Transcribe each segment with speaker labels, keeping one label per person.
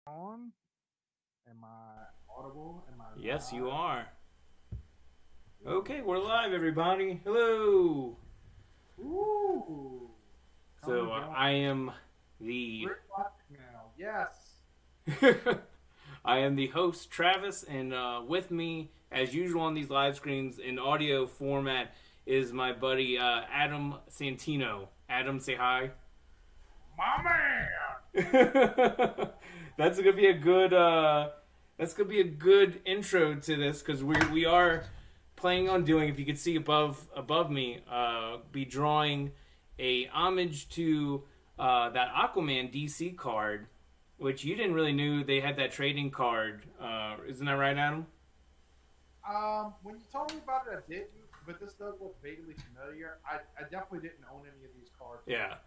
Speaker 1: On? Am I audible? Am I
Speaker 2: Yes, you
Speaker 1: live?
Speaker 2: are.
Speaker 1: Good.
Speaker 2: Okay, we're live, everybody. Hello.
Speaker 1: Ooh, coming
Speaker 2: So
Speaker 1: and going.
Speaker 2: I am the
Speaker 1: 3 o'clock now. Yes.
Speaker 2: I am the host, Travis, and with me, as usual on these live screens in audio format, is my buddy Adam Santino. Adam, say hi.
Speaker 1: My man.
Speaker 2: That's gonna be a good. That's gonna be a good intro to this because we are planning on doing. If you can see above me, be drawing a homage to that Aquaman DC card, which you didn't really knew they had that trading card. Isn't that right, Adam?
Speaker 1: When you told me about it, I didn't, but this does look vaguely familiar. I definitely didn't own any of these cards
Speaker 2: Yeah.
Speaker 1: before.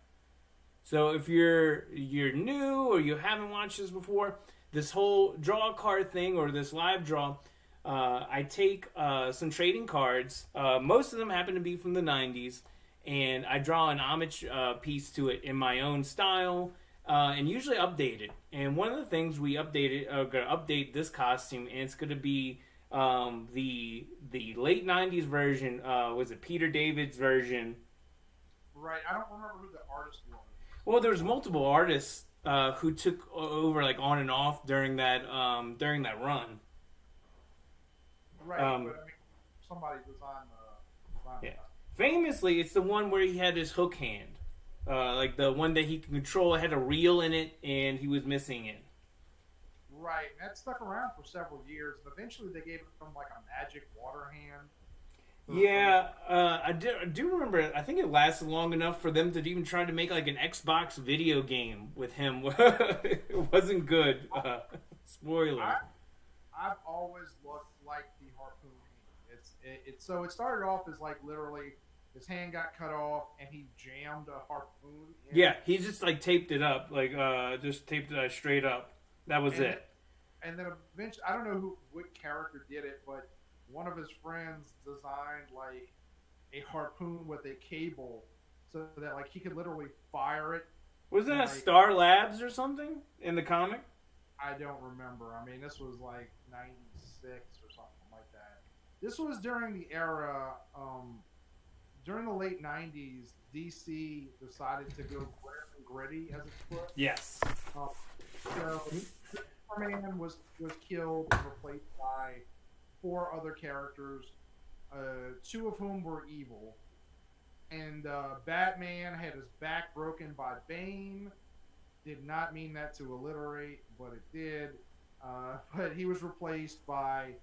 Speaker 2: So if you're new or you haven't watched this before, this whole draw a card thing or this live draw, I take some trading cards. Most of them happen to be from the '90s, and I draw an homage piece to it in my own style, and usually update it. And one of the things we updated, going to update this costume, and it's going to be the late '90s version. Was it Peter David's version?
Speaker 1: Right. I don't remember who the artist was.
Speaker 2: Well, there's multiple artists who took over like on and off during that run.
Speaker 1: Right,
Speaker 2: Um,
Speaker 1: but I mean, somebody designed
Speaker 2: yeah,
Speaker 1: the costume.
Speaker 2: famously, it's the one where he had his hook hand, like the one that he can control. It had a reel in it, and he was missing it.
Speaker 1: Right, and that stuck around for several years, and eventually they gave him like a magic water hand to replace.
Speaker 2: Yeah, I do remember. I think it lasted long enough for them to even try to make like an Xbox video game with him. It wasn't good. Spoiler.
Speaker 1: I I've always looked like the harpoon hand. So it started off as like literally his hand got cut off and he jammed a harpoon in
Speaker 2: Yeah,
Speaker 1: it,
Speaker 2: he just like taped it up, like just taped it straight up. That was
Speaker 1: and then
Speaker 2: it.
Speaker 1: and then eventually I don't know who what character did it, but one of his friends designed like a harpoon with a cable so that like he could literally fire it
Speaker 2: Wasn't
Speaker 1: and
Speaker 2: that
Speaker 1: like
Speaker 2: Star Labs or something in the comic?
Speaker 1: I don't remember. I mean, this was like '96 or something like that. This was during the era, during the late '90s. DC decided to go grim and gritty, as it's put.
Speaker 2: Yes.
Speaker 1: Um, so Superman was killed and replaced by 4 other characters, two of whom were evil. And Batman had his back broken by Bane. Did not mean that to alliterate, but it did. But he was replaced by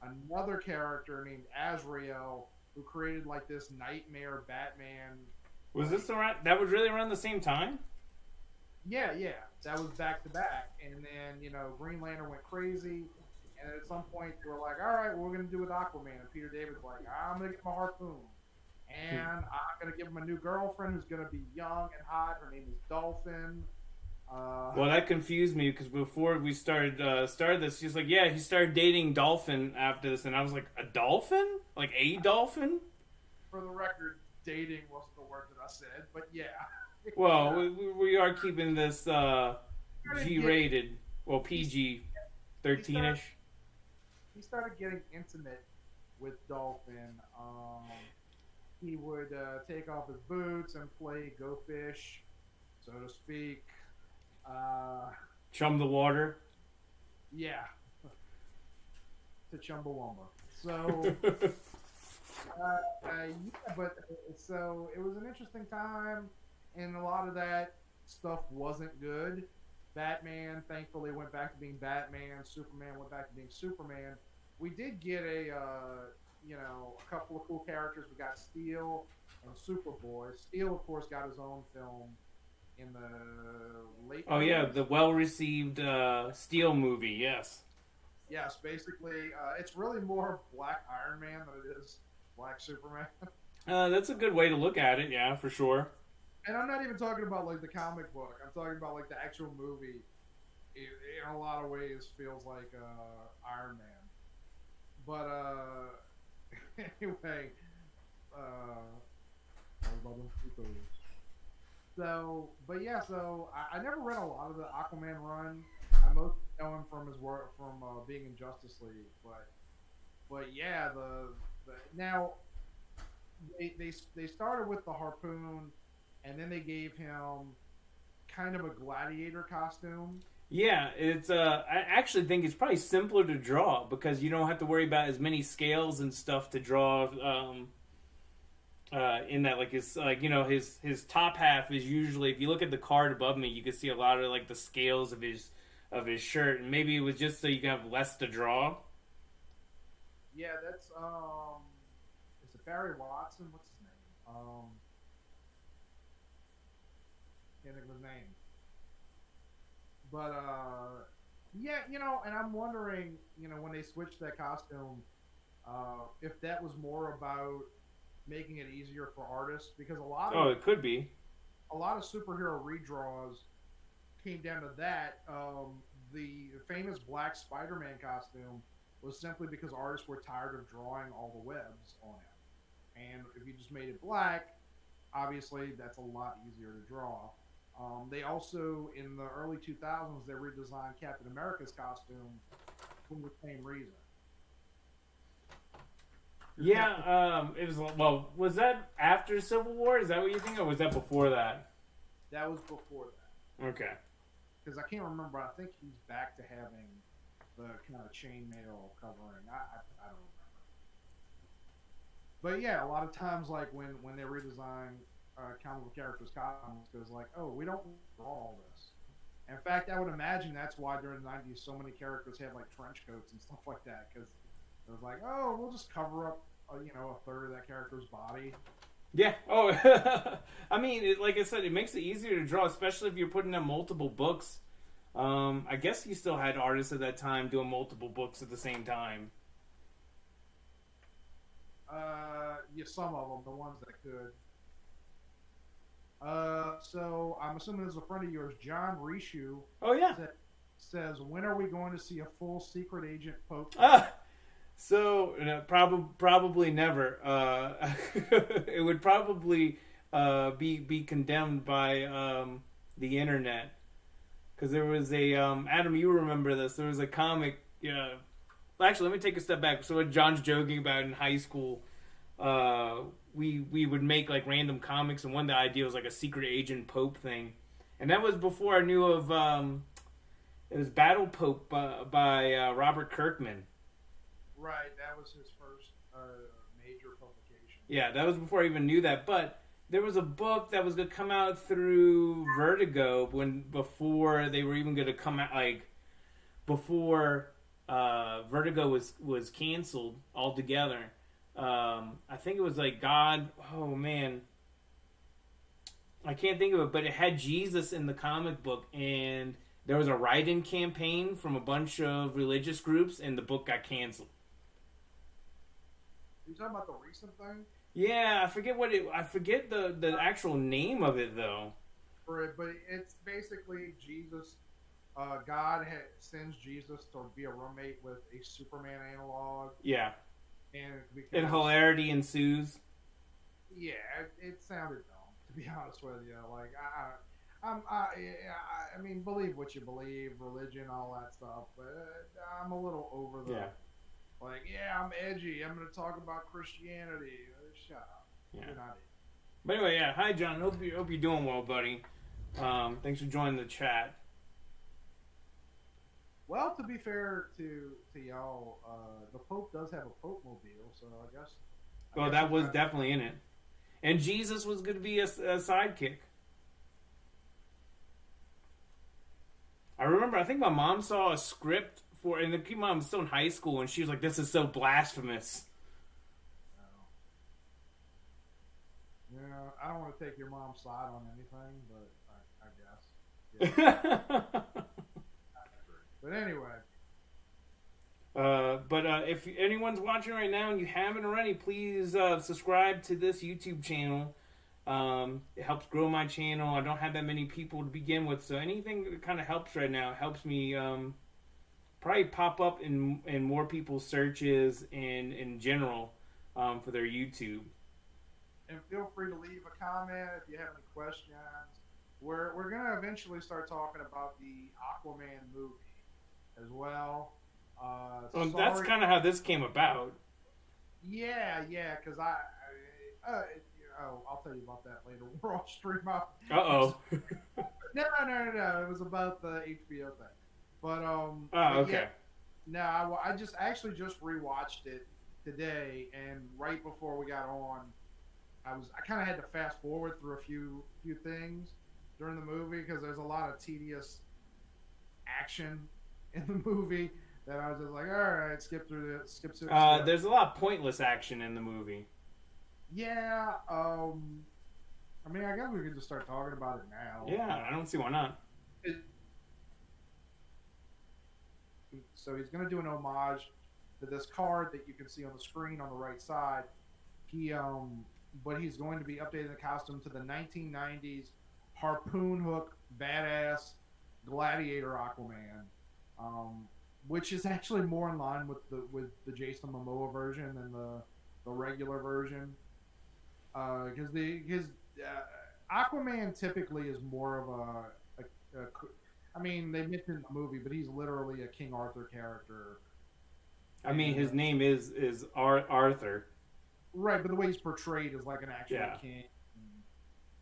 Speaker 1: another character named Azrael, who created like this nightmare Batman.
Speaker 2: Was
Speaker 1: Like,
Speaker 2: this around? That was really around the same time.
Speaker 1: yeah, yeah, that was back to back. And then Green Lantern went crazy, and at some point they were like, "All right, what we're gonna do with Aquaman?" And Peter David's like, "I'm gonna get him a harpoon, and I'm gonna give him a new girlfriend who's gonna be young and hot. Her name is Dolphin." Uh,
Speaker 2: Well, that confused me because before we started this, she's like, "Yeah, he started dating Dolphin after this," and I was like, "A dolphin? Like a dolphin?"
Speaker 1: for the record, dating wasn't the word that I said, but yeah,
Speaker 2: Well,
Speaker 1: uh,
Speaker 2: we are keeping this
Speaker 1: started
Speaker 2: G
Speaker 1: getting
Speaker 2: rated, well
Speaker 1: he,
Speaker 2: PG
Speaker 1: he
Speaker 2: 13
Speaker 1: started
Speaker 2: ish.
Speaker 1: he started getting intimate with Dolphin. He would take off his boots and play Go Fish, so to speak. Uh,
Speaker 2: Chum the water.
Speaker 1: yeah, to Chumbawamba. So yeah, but so it was an interesting time, and a lot of that stuff wasn't good. Batman, thankfully, went back to being Batman. Superman went back to being Superman. We did get a couple of cool characters. We got Steel and Superboy. Steel, of course, got his own film in the late
Speaker 2: Oh yeah,
Speaker 1: '90s.
Speaker 2: the well received Steel movie. Yes.
Speaker 1: Yes, basically, it's really more Black Iron Man than it is Black Superman.
Speaker 2: That's a good way to look at it. Yeah, for sure.
Speaker 1: And I'm not even talking about like the comic book. I'm talking about like the actual movie. In a lot of ways, feels like Iron Man. But anyway, I was about to so but yeah, so I never read a lot of the Aquaman run. I most know him from his work from being in Justice League, but yeah, the now they started with the harpoon, and then they gave him kind of a gladiator costume.
Speaker 2: Yeah, it's I actually think it's probably simpler to draw because you don't have to worry about as many scales and stuff to draw. In that, like his his top half is usually, if you look at the card above me, you can see a lot of like the scales of his shirt, and maybe it was just so you can have less to draw.
Speaker 1: Yeah, that's is it Barry Watson? What's his name? Can't think of his name. But yeah, and I'm wondering, when they switched that costume, if that was more about making it easier for artists, because
Speaker 2: Oh, it could be.
Speaker 1: a lot of superhero redraws came down to that. The famous Black Spider-Man costume was simply because artists were tired of drawing all the webs on him, and if you just made it black, obviously that's a lot easier to draw. They also, in the early 2000s, they redesigned Captain America's costume for the same reason.
Speaker 2: Yeah, it was. Well, was that after Civil War? Is that what you think, or was that before that?
Speaker 1: That was before that.
Speaker 2: Okay.
Speaker 1: Because I can't remember. I think he's back to having the kind of chainmail covering. I don't remember. But yeah, a lot of times, like when they redesign comic book characters' costumes, because like, oh, we don't draw all this. In fact, I would imagine that's why during the '90s so many characters had like trench coats and stuff like that, because it was like, oh, we'll just cover up a third of that character's body.
Speaker 2: Yeah. Oh, I mean, like I said, it makes it easier to draw, especially if you're putting out multiple books. I guess you still had artists at that time doing multiple books at the same time.
Speaker 1: Yeah, some of them, the ones that could. So I'm assuming there's a friend of yours, John Rishu.
Speaker 2: Oh yeah.
Speaker 1: Says, when are we going to see a full secret agent Pope?
Speaker 2: So probably never. It would probably be condemned by the internet, because there was a Adam. You remember this? There was a comic. Yeah. Well, actually, let me take a step back. So what John's joking about in high school, we would make like random comics, and one of the ideas was like a secret agent Pope thing, and that was before I knew of. It was Battle Pope by Robert Kirkman.
Speaker 1: Right, that was his first major publication.
Speaker 2: Yeah, that was before I even knew that. But there was a book that was going to come out through Vertigo before they were even going to come out, like before Vertigo was canceled altogether. I think it was like God. Oh man, I can't think of it. But it had Jesus in the comic book, and there was a write-in campaign from a bunch of religious groups, and the book got canceled.
Speaker 1: Are you talking about the recent thing?
Speaker 2: Yeah, I forget the actual name of it though.
Speaker 1: But it's basically Jesus. God sends Jesus to be a roommate with a Superman analog.
Speaker 2: Yeah.
Speaker 1: And
Speaker 2: hilarity ensues.
Speaker 1: Yeah, it sounded dumb, to be honest with you. Like I mean, believe what you believe, religion, all that stuff. But I'm a little over the.
Speaker 2: Yeah.
Speaker 1: Like, yeah, I'm edgy. I'm going to talk about Christianity. Shut up.
Speaker 2: Yeah.
Speaker 1: You're not it.
Speaker 2: But anyway, yeah. Hi, John. Hope you're doing well, buddy. Thanks for joining the chat.
Speaker 1: Well, to be fair to y'all, the Pope does have a Pope mobile, so I guess.
Speaker 2: Well, that was definitely in it, and Jesus was going to be a sidekick. I remember. I think my mom saw a script for, and keep in mind, I'm still in high school, and she was like, "This is so blasphemous."
Speaker 1: Yeah, I don't want to take your mom's side on anything, but I guess. Yeah. But anyway.
Speaker 2: If anyone's watching right now and you haven't already, please subscribe to this YouTube channel. It helps grow my channel. I don't have that many people to begin with, so anything that kind of helps right now helps me probably pop up in more people's searches and in general for their YouTube.
Speaker 1: And feel free to leave a comment if you have any questions. We're gonna eventually start talking about the Aquaman movie. as well.
Speaker 2: Well, that's
Speaker 1: Sorry.
Speaker 2: kind of how this came about.
Speaker 1: Yeah, yeah, because uh, I'll tell you about that later. We're off stream out.
Speaker 2: Uh-oh.
Speaker 1: No. It was about the HBO thing,
Speaker 2: Oh,
Speaker 1: but yeah,
Speaker 2: okay.
Speaker 1: no, I just actually just rewatched it today, and right before we got on, I kind of had to fast forward through a few things during the movie because there's a lot of tedious action in the movie that I was just like, all right, skip.
Speaker 2: There's a lot of pointless action in the movie.
Speaker 1: Yeah, I mean, I guess we could just start talking about it now.
Speaker 2: Yeah, I don't see why not.
Speaker 1: So he's going to do an homage to this card that you can see on the screen on the right side. But he's going to be updating the costume to the 1990s harpoon hook badass gladiator Aquaman, which is actually more in line with the Jason Momoa version than the regular version. Because Aquaman typically is more of a I mean, they mentioned the movie, but he's literally a King Arthur character.
Speaker 2: I mean, his name is Arthur.
Speaker 1: Right, but the way he's portrayed is like an actual
Speaker 2: Yeah.
Speaker 1: king.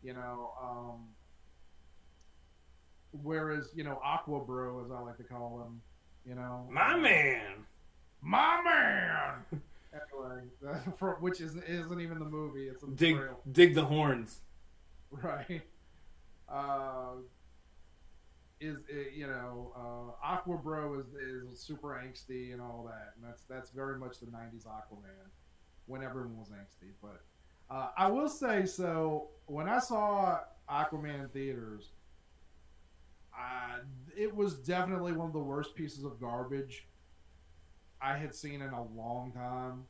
Speaker 1: You know, whereas, Aqua Bro, as I like to call him,
Speaker 2: My man.
Speaker 1: my man. Anyway, which isn't even the movie; it's in the
Speaker 2: Dig
Speaker 1: trailer.
Speaker 2: dig the horns.
Speaker 1: Right. Aqua Bro is super angsty and all that, and that's very much the '90s Aquaman when everyone was angsty. But I will say, so when I saw Aquaman in theaters, it was definitely one of the worst pieces of garbage I had seen in a long time.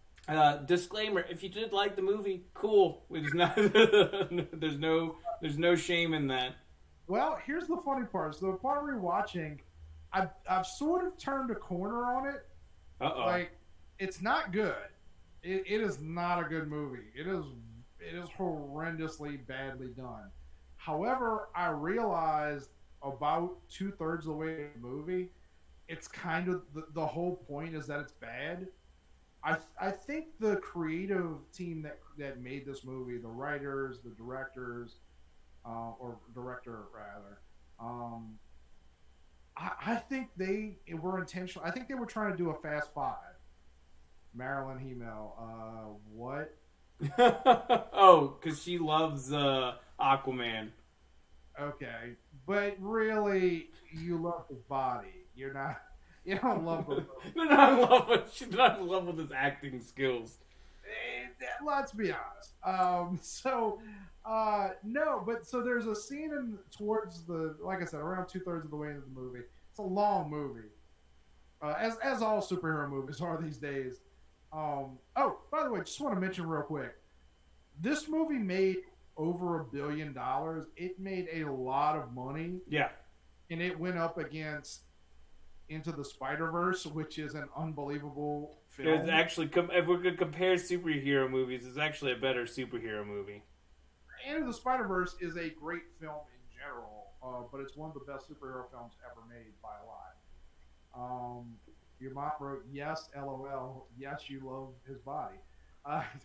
Speaker 2: Disclaimer: if you did like the movie, cool. There's not. there's no shame in that.
Speaker 1: Well, here's the funny part. So upon rewatching, I've sort of turned a corner on it.
Speaker 2: Uh-oh.
Speaker 1: Like, it's not good. It is not a good movie. It is horrendously badly done. However, I realized about 2/3 of the way in the movie, it's kind of the whole point is that it's bad. I think the creative team that made this movie, the writers, the directors, or director rather, I think they were intentional. I think they were trying to do a Fast Five. Marilyn Hemel, what?
Speaker 2: Oh, because she loves Aquaman.
Speaker 1: Okay, but really, you love his body. You don't love him.
Speaker 2: They're not in love with. She's not in love with his acting skills.
Speaker 1: Let's be honest. No, but so there's a scene towards like I said, around 2/3 of the way into the movie. It's a long movie, as all superhero movies are these days. Oh, by the way, just want to mention real quick, this movie made over $1 billion. It made a lot of money.
Speaker 2: Yeah,
Speaker 1: and it went up against Into the Spider-Verse, which is an unbelievable film.
Speaker 2: it's actually if we're gonna compare superhero movies, it's actually a better superhero movie.
Speaker 1: Into the Spider-Verse is a great film in general, but it's one of the best superhero films ever made by a lot. Your mom wrote, yes, LOL, yes, you love his body.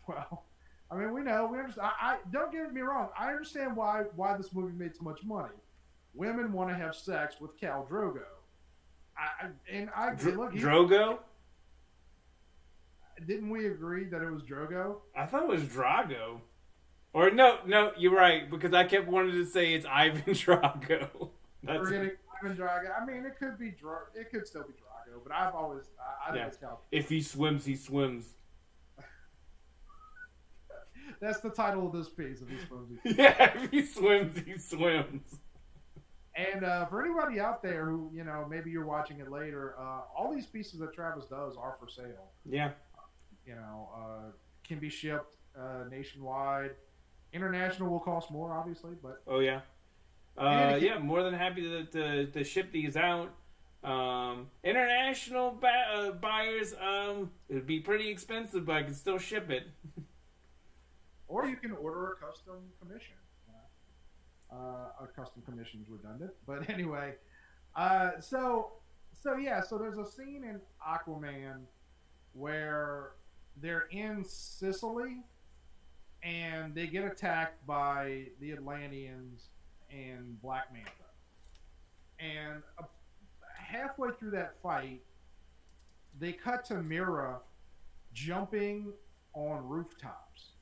Speaker 1: Well, I mean, we understand. I don't get me wrong. I understand why this movie made so much money. Women want to have sex with Khal Drogo.
Speaker 2: Drogo?
Speaker 1: Didn't we agree that it was Drogo?
Speaker 2: I thought it was Drago. Or no, you're right, because I kept wanting to say it's Ivan Drago.
Speaker 1: We're getting Ivan Drago. I mean, it could be it could still be Drago, but I think it's Khal.
Speaker 2: If he swims, he swims.
Speaker 1: That's the title of this piece. If he swims,
Speaker 2: Yeah, if he swims, he swims.
Speaker 1: And for anybody out there who, maybe you're watching it later, all these pieces that Travis does are for sale.
Speaker 2: Yeah.
Speaker 1: Can be shipped nationwide. International will cost more, obviously, but...
Speaker 2: Oh, yeah. More than happy to ship these out. International buyers, it would be pretty expensive, but I can still ship it.
Speaker 1: Or you can order a custom commission. A custom commission is redundant, but anyway, so so there's a scene in Aquaman where they're in Sicily and they get attacked by the Atlanteans and Black Manta. And halfway through that fight, they cut to Mira jumping on rooftops.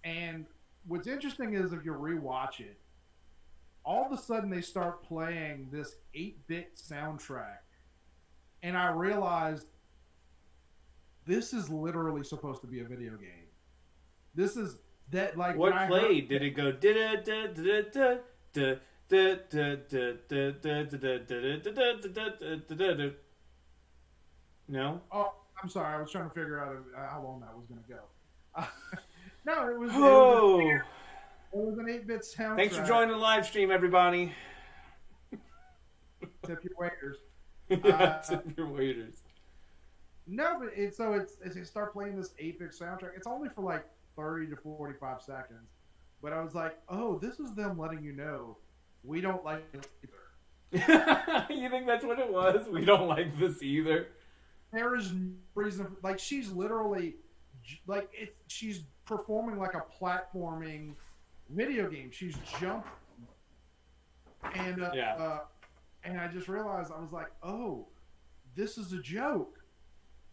Speaker 1: And what's interesting is if you rewatch it, all of a sudden they start playing this 8-bit soundtrack. And I realized this is literally supposed to be a video game. This is that like
Speaker 2: what played? Did it go da da da da da da? No.
Speaker 1: Oh, I'm sorry. I was trying to figure out how long that was going to go. No, it was.
Speaker 2: Oh.
Speaker 1: It was an 8-bit soundtrack.
Speaker 2: Thanks for joining the live stream, everybody.
Speaker 1: Tip your waiters.
Speaker 2: Tip your waiters.
Speaker 1: No, but it's they start playing this 8-bit soundtrack. It's only for like 30 to 45 seconds. But I was like, oh, this is them letting you know we don't like it either.
Speaker 2: You think that's what it was? We don't like this either.
Speaker 1: There is no reason. Like she's literally, like she's performing like a platforming video game. She's jumping, and and I just realized I was like, oh, this is a joke.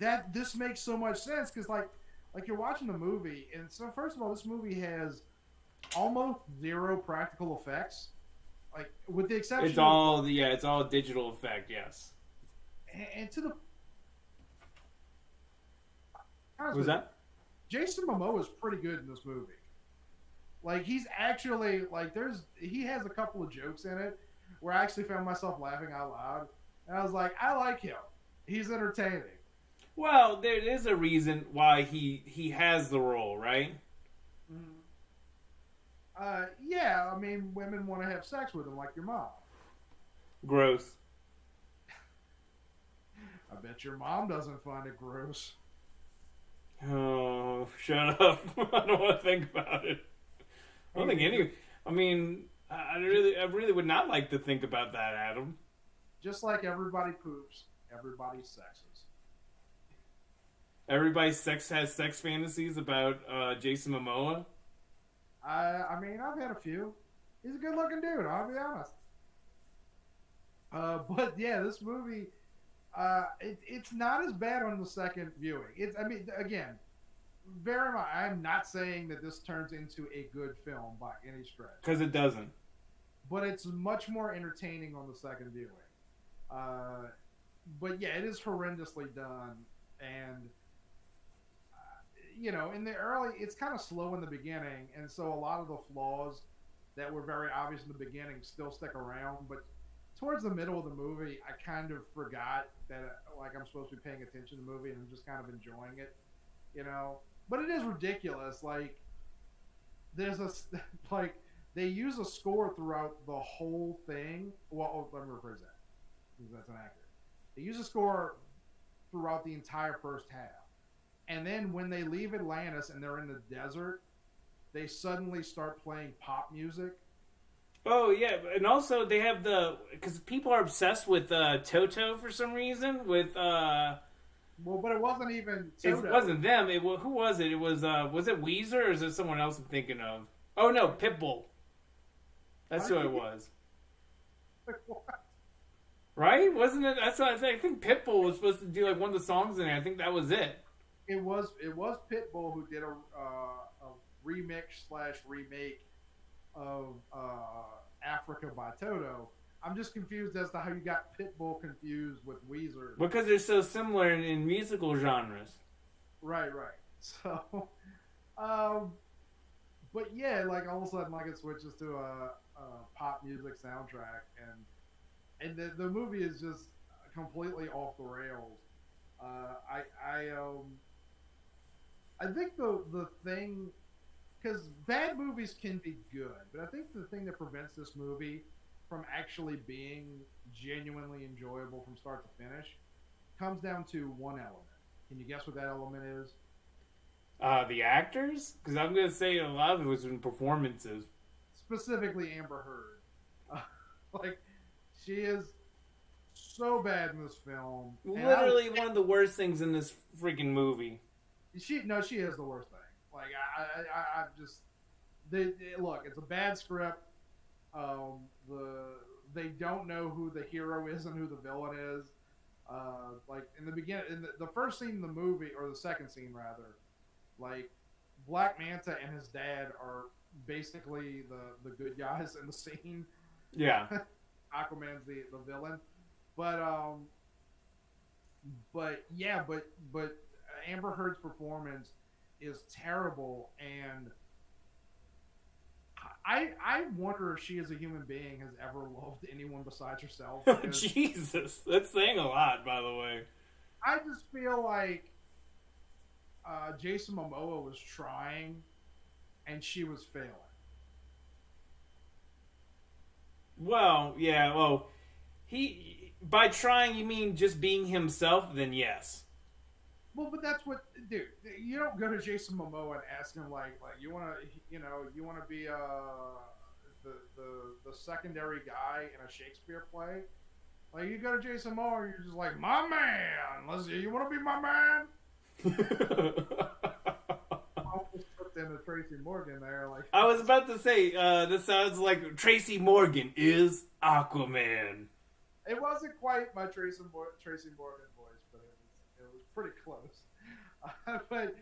Speaker 1: That this makes so much sense because like you're watching the movie, and so first of all, this movie has almost zero practical effects, like with the exception.
Speaker 2: It's all it's all digital effect, yes.
Speaker 1: And to the
Speaker 2: what was that?
Speaker 1: Jason Momoa is pretty good in this movie. Like he's actually like he has a couple of jokes in it where I actually found myself laughing out loud, and I was like, I like him. He's entertaining.
Speaker 2: Well, there is a reason why he has the role, right?
Speaker 1: Mm-hmm. Yeah, I mean, women want to have sex with him like your mom.
Speaker 2: Gross.
Speaker 1: I bet your mom doesn't find it gross.
Speaker 2: Oh, shut up. I don't want to think about it. I don't think any... I mean, I really would not like to think about that, Adam.
Speaker 1: Just like everybody poops, everybody sexes.
Speaker 2: Everybody has sex fantasies about Jason Momoa?
Speaker 1: I mean, I've had a few. He's a good-looking dude, I'll be honest. But yeah, this movie... it's not as bad on the second viewing. I mean, again, very much. I'm not saying that this turns into a good film by any stretch,
Speaker 2: because it doesn't.
Speaker 1: But it's much more entertaining on the second viewing. But yeah, it is horrendously done, and in the early, it's kind of slow in the beginning, and so a lot of the flaws that were very obvious in the beginning still stick around, but towards the middle of the movie, I kind of forgot that I'm supposed to be paying attention to the movie and I'm just kind of enjoying it, But it is ridiculous. Like, there's they use a score throughout the whole thing. Well, let me rephrase that because that's inaccurate. They use a score throughout the entire first half, and then when they leave Atlantis and they're in the desert, they suddenly start playing pop music.
Speaker 2: Oh, yeah, and also they have because people are obsessed with Toto for some reason, with...
Speaker 1: Well, but it wasn't even Toto.
Speaker 2: It wasn't them. Who was it? It was it Weezer, or is it someone else I'm thinking of? Oh, no, Pitbull. That's who it was.
Speaker 1: What?
Speaker 2: Right? Wasn't it? That's what I think. I think Pitbull was supposed to do, like, one of the songs in there. I think that was it.
Speaker 1: It was Pitbull who did a remix/remake of Africa by Toto. I'm just confused as to how you got Pitbull confused with Weezer.
Speaker 2: Because they're so similar in musical genres.
Speaker 1: Right. So, but yeah, like all of a sudden, like it switches to a pop music soundtrack, and the movie is just completely off the rails. I think the thing. Because bad movies can be good, but I think the thing that prevents this movie from actually being genuinely enjoyable from start to finish comes down to one element. Can you guess what that element is?
Speaker 2: The actors? Because I'm going to say a lot of it was in performances.
Speaker 1: Specifically Amber Heard. Like, she is so bad in this film. And
Speaker 2: Literally one of the worst things in this freaking movie.
Speaker 1: she is the worst thing. Like I just look. It's a bad script. They don't know who the hero is and who the villain is. Like in the beginning, in the first scene in the movie, or the second scene rather, like Black Manta and his dad are basically the good guys in the scene.
Speaker 2: Yeah.
Speaker 1: Aquaman's the villain, but Amber Heard's performance is terrible, and I wonder if she as a human being has ever loved anyone besides herself.
Speaker 2: Jesus, that's saying a lot, by the way.
Speaker 1: I just feel like Jason Momoa was trying, and she was failing.
Speaker 2: Well, yeah, well, by trying you mean just being himself, then yes.
Speaker 1: Well, but that's what, dude. You don't go to Jason Momoa and ask him like you want to be the secondary guy in a Shakespeare play. Like you go to Jason Momoa, and you're just like, my man. Let's see, you want to be my man? I almost put in a Tracy Morgan there. Like
Speaker 2: I was about to say, this sounds like Tracy Morgan is Aquaman.
Speaker 1: It wasn't quite my Tracy Morgan voice, but it was pretty close. But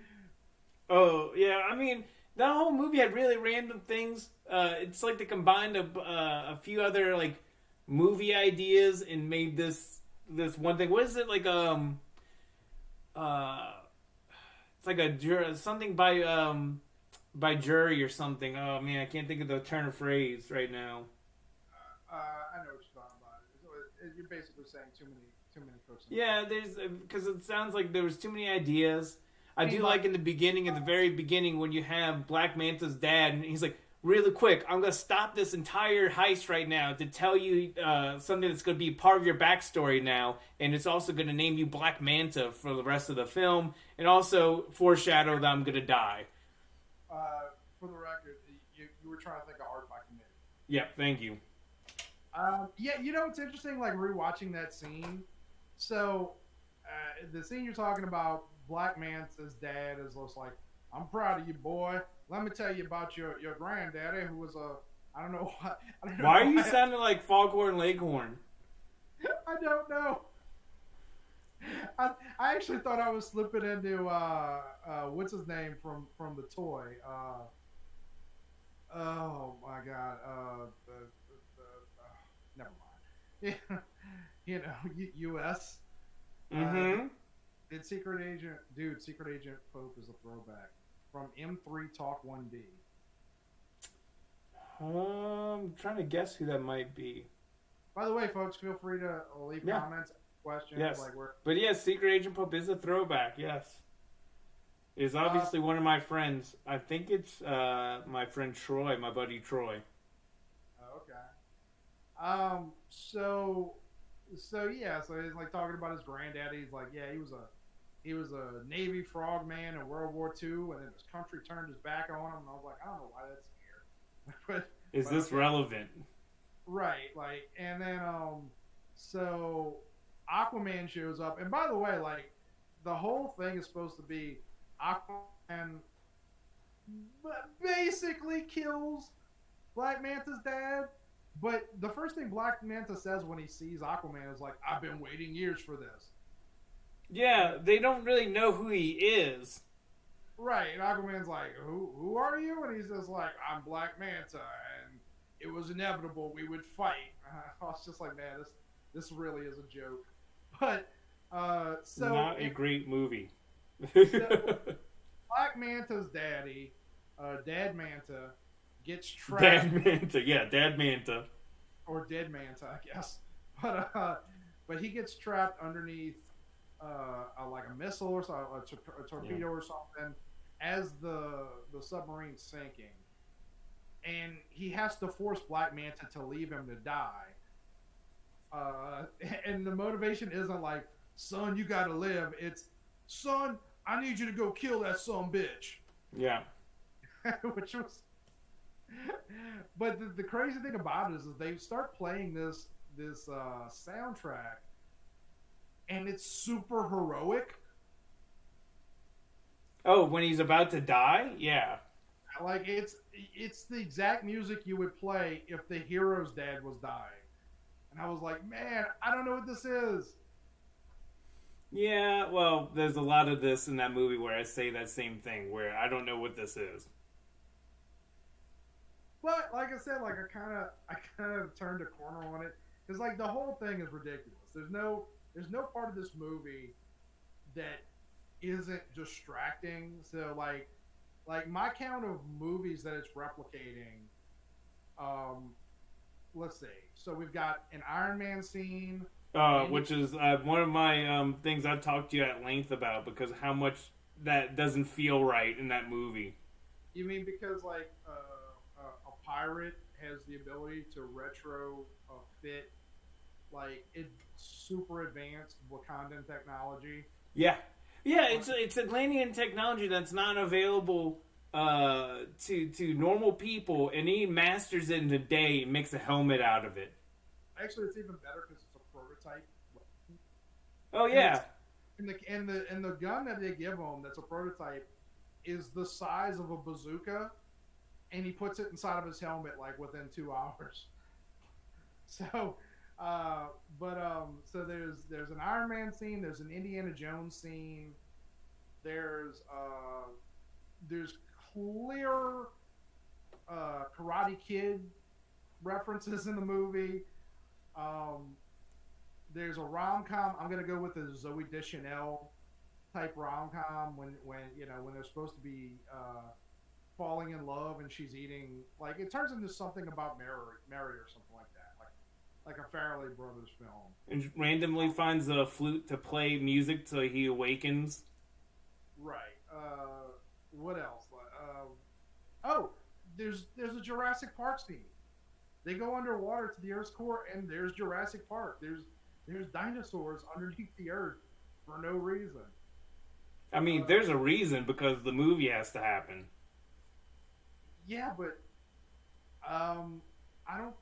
Speaker 2: oh yeah, I mean that whole movie had really random things. It's like they combined a few other like movie ideas and made this one thing. What is it like? It's like a something by jury or something. Oh man, I can't think of the turn of phrase right now.
Speaker 1: I know what you're talking about. You're basically saying too many cooks.
Speaker 2: Yeah, there's because it sounds like there was too many ideas. I do like in the beginning, at the very beginning, when you have Black Manta's dad, and he's like, really quick, I'm going to stop this entire heist right now to tell you something that's going to be part of your backstory now, and it's also going to name you Black Manta for the rest of the film, and also foreshadow that I'm going to die.
Speaker 1: For the record, you were trying to think of art by committee.
Speaker 2: Yeah, thank you.
Speaker 1: Yeah, it's interesting, like, rewatching that scene. So, the scene you're talking about, Black Manta's dad is just like, I'm proud of you, boy. Let me tell you about your granddaddy, who was I don't know why.
Speaker 2: Why are you sounding like Foghorn Leghorn?
Speaker 1: I don't know. I actually thought I was slipping into what's his name from the toy. Oh my God. Never mind. U.S.
Speaker 2: Mm-hmm.
Speaker 1: Secret Agent Pope is a throwback from M3 Talk 1D.
Speaker 2: I'm trying to guess who that might be.
Speaker 1: By the way, folks, feel free to leave comments, questions.
Speaker 2: Yes.
Speaker 1: Like
Speaker 2: but yes, Secret Agent Pope is a throwback, yes. Is obviously one of my friends. I think it's my friend Troy, my buddy Troy.
Speaker 1: Okay. So he's like talking about his granddaddy. He's like, yeah, he was a Navy frogman in World War II, and then his country turned his back on him. And I was like, I don't know why that's here.
Speaker 2: Is this relevant?
Speaker 1: Right, like, and then so Aquaman shows up, and by the way, like, the whole thing is supposed to be Aquaman basically kills Black Manta's dad. But the first thing Black Manta says when he sees Aquaman is like, I've been waiting years for this.
Speaker 2: Yeah, they don't really know who he is.
Speaker 1: Right, and Aquaman's like, who are you? And he's just like, I'm Black Manta, and it was inevitable we would fight. I was just like, man, this really is a joke. But, so...
Speaker 2: Not a great movie.
Speaker 1: So, Black Manta's daddy, Dad Manta, gets trapped.
Speaker 2: Dad Manta, yeah, Dad Manta.
Speaker 1: Or Dead Manta, I guess. But he gets trapped underneath like a missile or something, a torpedo or something, as the submarine's sinking. And he has to force Black Manta to leave him to die. And the motivation isn't like, son, you gotta live. It's, son, I need you to go kill that son bitch.
Speaker 2: Yeah.
Speaker 1: Which was... But the crazy thing about it is they start playing this soundtrack and it's super heroic.
Speaker 2: Oh, when he's about to die? Yeah.
Speaker 1: Like it's the exact music you would play if the hero's dad was dying. And I was like, man, I don't know what this is.
Speaker 2: Yeah, well, there's a lot of this in that movie where I say that same thing, where I don't know what this is.
Speaker 1: But like I said, like I kind of turned a corner on it because like the whole thing is ridiculous. There's no part of this movie that isn't distracting. So like my count of movies that it's replicating. Um, let's see. So we've got an Iron Man scene.
Speaker 2: Which is one of my things I've talked to you at length about because of how much that doesn't feel right in that movie.
Speaker 1: You mean because like a pirate has the ability to retro fit like it's super advanced Wakandan technology?
Speaker 2: Yeah, yeah, it's Atlantean technology that's not available to normal people, and he masters it in a day and makes a helmet out of it.
Speaker 1: Actually, it's even better because it's a prototype.
Speaker 2: Oh yeah,
Speaker 1: And the gun that they give him that's a prototype is the size of a bazooka, and he puts it inside of his helmet like within 2 hours. So, so there's an Iron Man scene, there's an Indiana Jones scene, there's clear Karate Kid references in the movie. There's a rom com. I'm gonna go with the Zoe Deschanel type rom com when when they're supposed to be falling in love and she's eating like it turns into something about Mary or something like that, like a Farrelly Brothers film.
Speaker 2: and randomly finds a flute to play music till he awakens.
Speaker 1: Right. What else? Oh, there's a Jurassic Park scene. They go underwater to the Earth's core, and there's Jurassic Park. There's dinosaurs underneath the Earth for no reason.
Speaker 2: I mean, there's a reason because the movie has to happen.
Speaker 1: Yeah, but I don't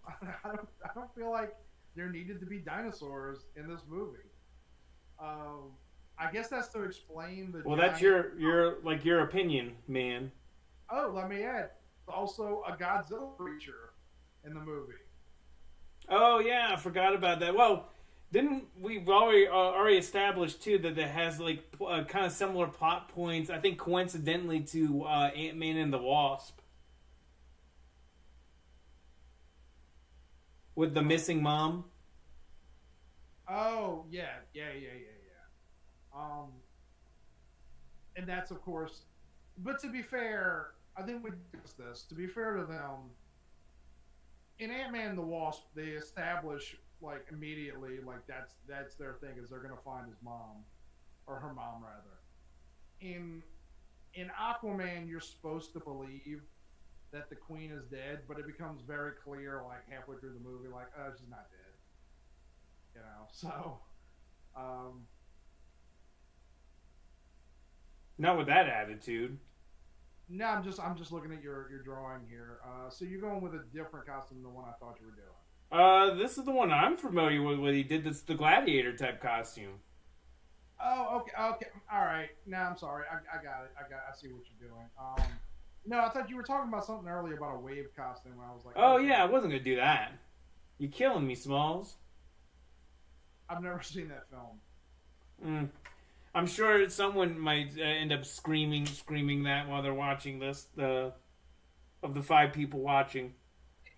Speaker 1: I don't feel like there needed to be dinosaurs in this movie. I guess that's to explain the.
Speaker 2: Well, that's your opinion, man.
Speaker 1: Oh, let me add. Also, a Godzilla creature in the movie.
Speaker 2: Oh yeah, I forgot about that. Well, didn't we already established too that it has like kind of similar plot points? I think coincidentally to Ant-Man and the Wasp, with the missing mom.
Speaker 1: Oh yeah. And that's of course. But to be fair, I think we discussed this. To be fair to them, in Ant-Man and the Wasp, they establish like immediately like that's their thing is they're gonna find his mom or her mom rather. In Aquaman, you're supposed to believe that the queen is dead, but it becomes very clear like halfway through the movie like oh she's not dead, so
Speaker 2: Not with that attitude.
Speaker 1: no, I'm just looking at your drawing here. So you're going with a different costume than the one I thought you were doing.
Speaker 2: This is the one I'm familiar with. When he did the gladiator type costume.
Speaker 1: Oh, okay, all right. No, I'm sorry. I got it. I see what you're doing. No, I thought you were talking about something earlier about a wave costume. I was like,
Speaker 2: oh yeah, I wasn't gonna do that. You're killing me, Smalls.
Speaker 1: I've never seen that film.
Speaker 2: I'm sure someone might end up screaming that while they're watching this. Of the 5 people watching.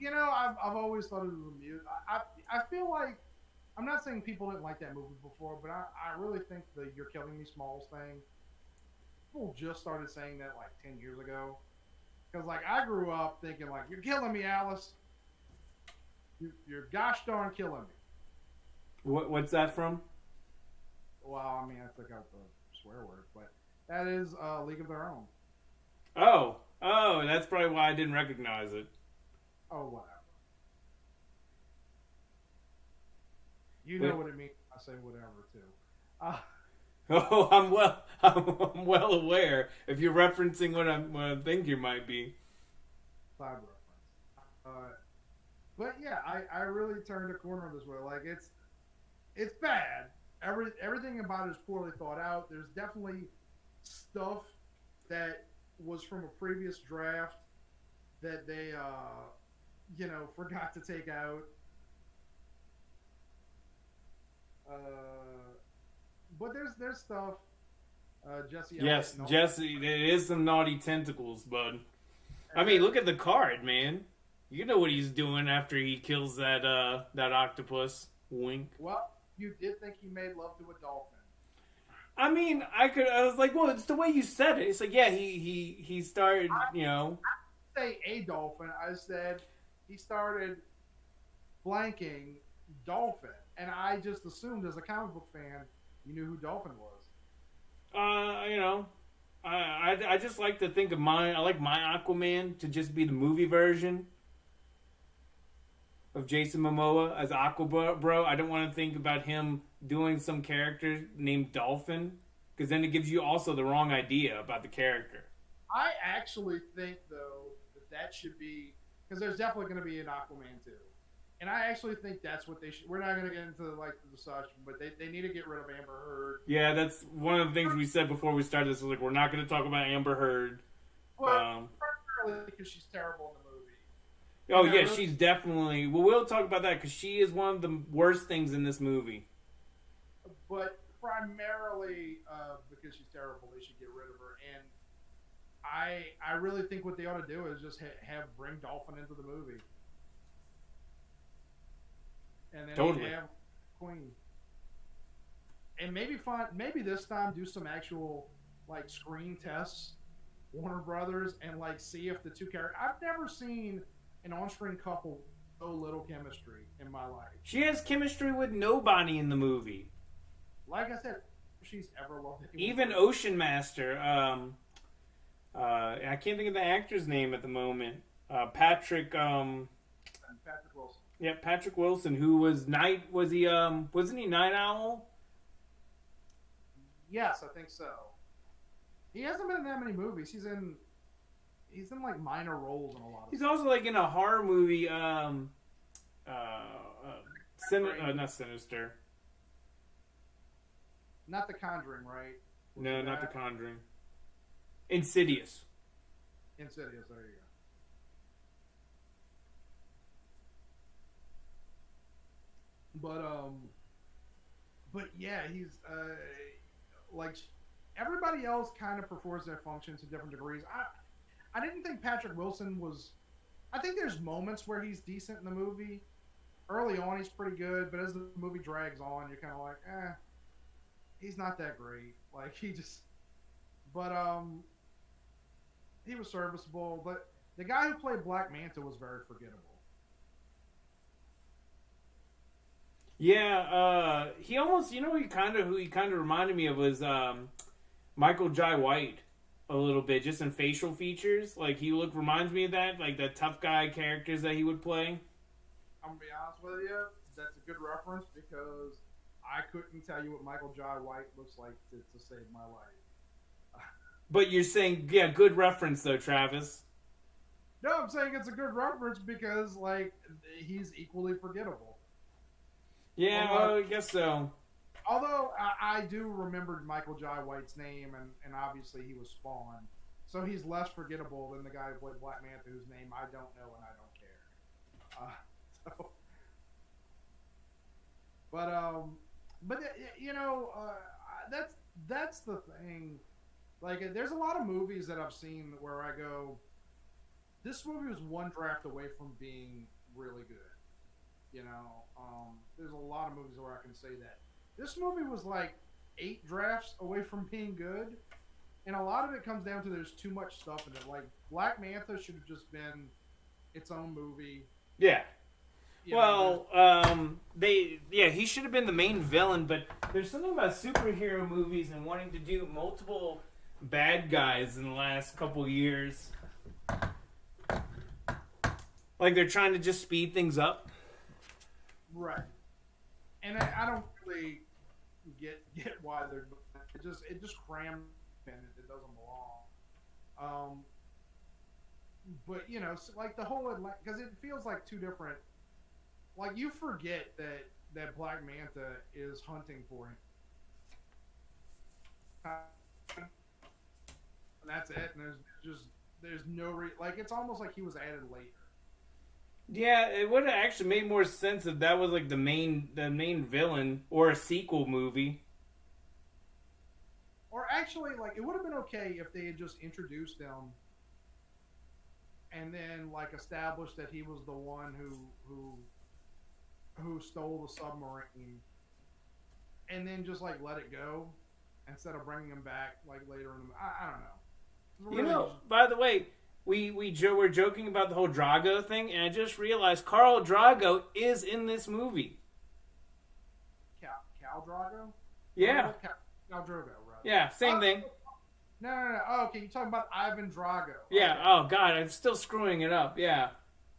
Speaker 1: I've always thought it was amusing. I feel like I'm not saying people didn't like that movie before, but I really think the "You're Killing Me, Smalls" thing. People just started saying that like 10 years ago, because like I grew up thinking like "You're killing me, Alice." You're gosh darn killing me.
Speaker 2: What's that from?
Speaker 1: Well, I mean, I took out the swear word, but that is League of Their Own.
Speaker 2: Oh, that's probably why I didn't recognize it.
Speaker 1: Oh, whatever. You know what it means. I say whatever too.
Speaker 2: Oh, I'm well aware. If you're referencing what I think you might be.
Speaker 1: Side reference. But yeah, I really turned a corner this way. Like it's bad. everything about it is poorly thought out. There's definitely stuff that was from a previous draft that they forgot to take out. But there's stuff. Jesse.
Speaker 2: Yes, Jesse. It is some naughty tentacles, bud. I mean, look at the card, man. You know what he's doing after he kills that octopus. Wink.
Speaker 1: Well, you did think he made love to a dolphin.
Speaker 2: I mean, I was like, well, it's the way you said it. It's like, yeah, he started,
Speaker 1: I didn't say a dolphin. I said he started blanking dolphin, and I just assumed as a comic book fan, you knew who Dolphin was.
Speaker 2: I just like to think of I like my Aquaman to just be the movie version of Jason Momoa as Aqua Bro. I don't want to think about him doing some character named Dolphin, because then it gives you also the wrong idea about the character.
Speaker 1: I actually think, though, that should be, because there's definitely going to be an Aquaman 2. And I actually think that's what they should. We're not going to get into like the discussion, but they need to get rid of Amber Heard.
Speaker 2: Yeah, that's one of the things we said before we started this. Was like, we're not going to talk about Amber Heard.
Speaker 1: Well, primarily because she's terrible in the movie.
Speaker 2: Oh yeah, she's definitely. Well, we'll talk about that because she is one of the worst things in this movie.
Speaker 1: But primarily because she's terrible, they should get rid of her. And I really think what they ought to do is just bring Dolphin into the movie. And then
Speaker 2: totally.
Speaker 1: Have Queen. And maybe this time do some actual like screen tests, Warner Brothers, and like see if the two characters. I've never seen an on-screen couple so little chemistry in my life.
Speaker 2: She has chemistry with nobody in the movie.
Speaker 1: Like I said, she's ever loved anyone.
Speaker 2: Even Ocean Master. I can't think of the actor's name at the moment. Patrick Wilson. Yeah, Patrick Wilson, who was wasn't he Night Owl?
Speaker 1: Yes, I think so. He hasn't been in that many movies. He's in like minor roles in a lot of
Speaker 2: He's
Speaker 1: stuff.
Speaker 2: also like in a horror movie, not Sinister.
Speaker 1: Not The Conjuring, right?
Speaker 2: No, not The Conjuring. Insidious.
Speaker 1: Insidious, there you go. But yeah, he's like everybody else kind of performs their function to different degrees. I didn't think Patrick Wilson was. I think there's moments where he's decent in the movie. Early on, he's pretty good, but as the movie drags on, you're kind of like, he's not that great. Like he was serviceable. But the guy who played Black Manta was very forgettable.
Speaker 2: Yeah, he almost, who he kind of reminded me of was Michael Jai White a little bit, just in facial features. Like reminds me of that, like the tough guy characters that he would play.
Speaker 1: I'm gonna be honest with you, that's a good reference because I couldn't tell you what Michael Jai White looks like to save my life.
Speaker 2: But you're saying, yeah, good reference though, Travis.
Speaker 1: No, I'm saying it's a good reference because like he's equally forgettable.
Speaker 2: Yeah, well, I guess so.
Speaker 1: Although I do remember Michael Jai White's name, and obviously he was Spawn, so he's less forgettable than the guy who played Black Manta, whose name I don't know and I don't care. That's the thing. Like, there's a lot of movies that I've seen where I go, this movie was one draft away from being really good. There's a lot of movies where I can say that. This movie was like 8 drafts away from being good, and a lot of it comes down to there's too much stuff in it. Like, Black Manta should have just been its own movie.
Speaker 2: Yeah. He should have been the main villain, but there's something about superhero movies and wanting to do multiple bad guys in the last couple years. Like they're trying to just speed things up.
Speaker 1: Right. And I don't really get why they're it just crammed and it doesn't belong. But like the whole because it feels like two different. Like you forget that Black Manta is hunting for and that's it. And there's no like it's almost like he was added later.
Speaker 2: Yeah, it would have actually made more sense if that was like the main villain or a sequel movie.
Speaker 1: Or actually, like it would have been okay if they had just introduced him and then like established that he was the one who stole the submarine, and then just like let it go instead of bringing him back like later in the. I don't know.
Speaker 2: You
Speaker 1: Really
Speaker 2: know, by the way, we're joking about the whole Drago thing, and I just realized Carl Drago is in this movie.
Speaker 1: Cal Drago.
Speaker 2: Yeah,
Speaker 1: Cal Drogo, right?
Speaker 2: yeah, same thing.
Speaker 1: No. Oh, okay, you're talking about Ivan Drago.
Speaker 2: Yeah.
Speaker 1: Okay.
Speaker 2: Oh God, I'm still screwing it up. Yeah.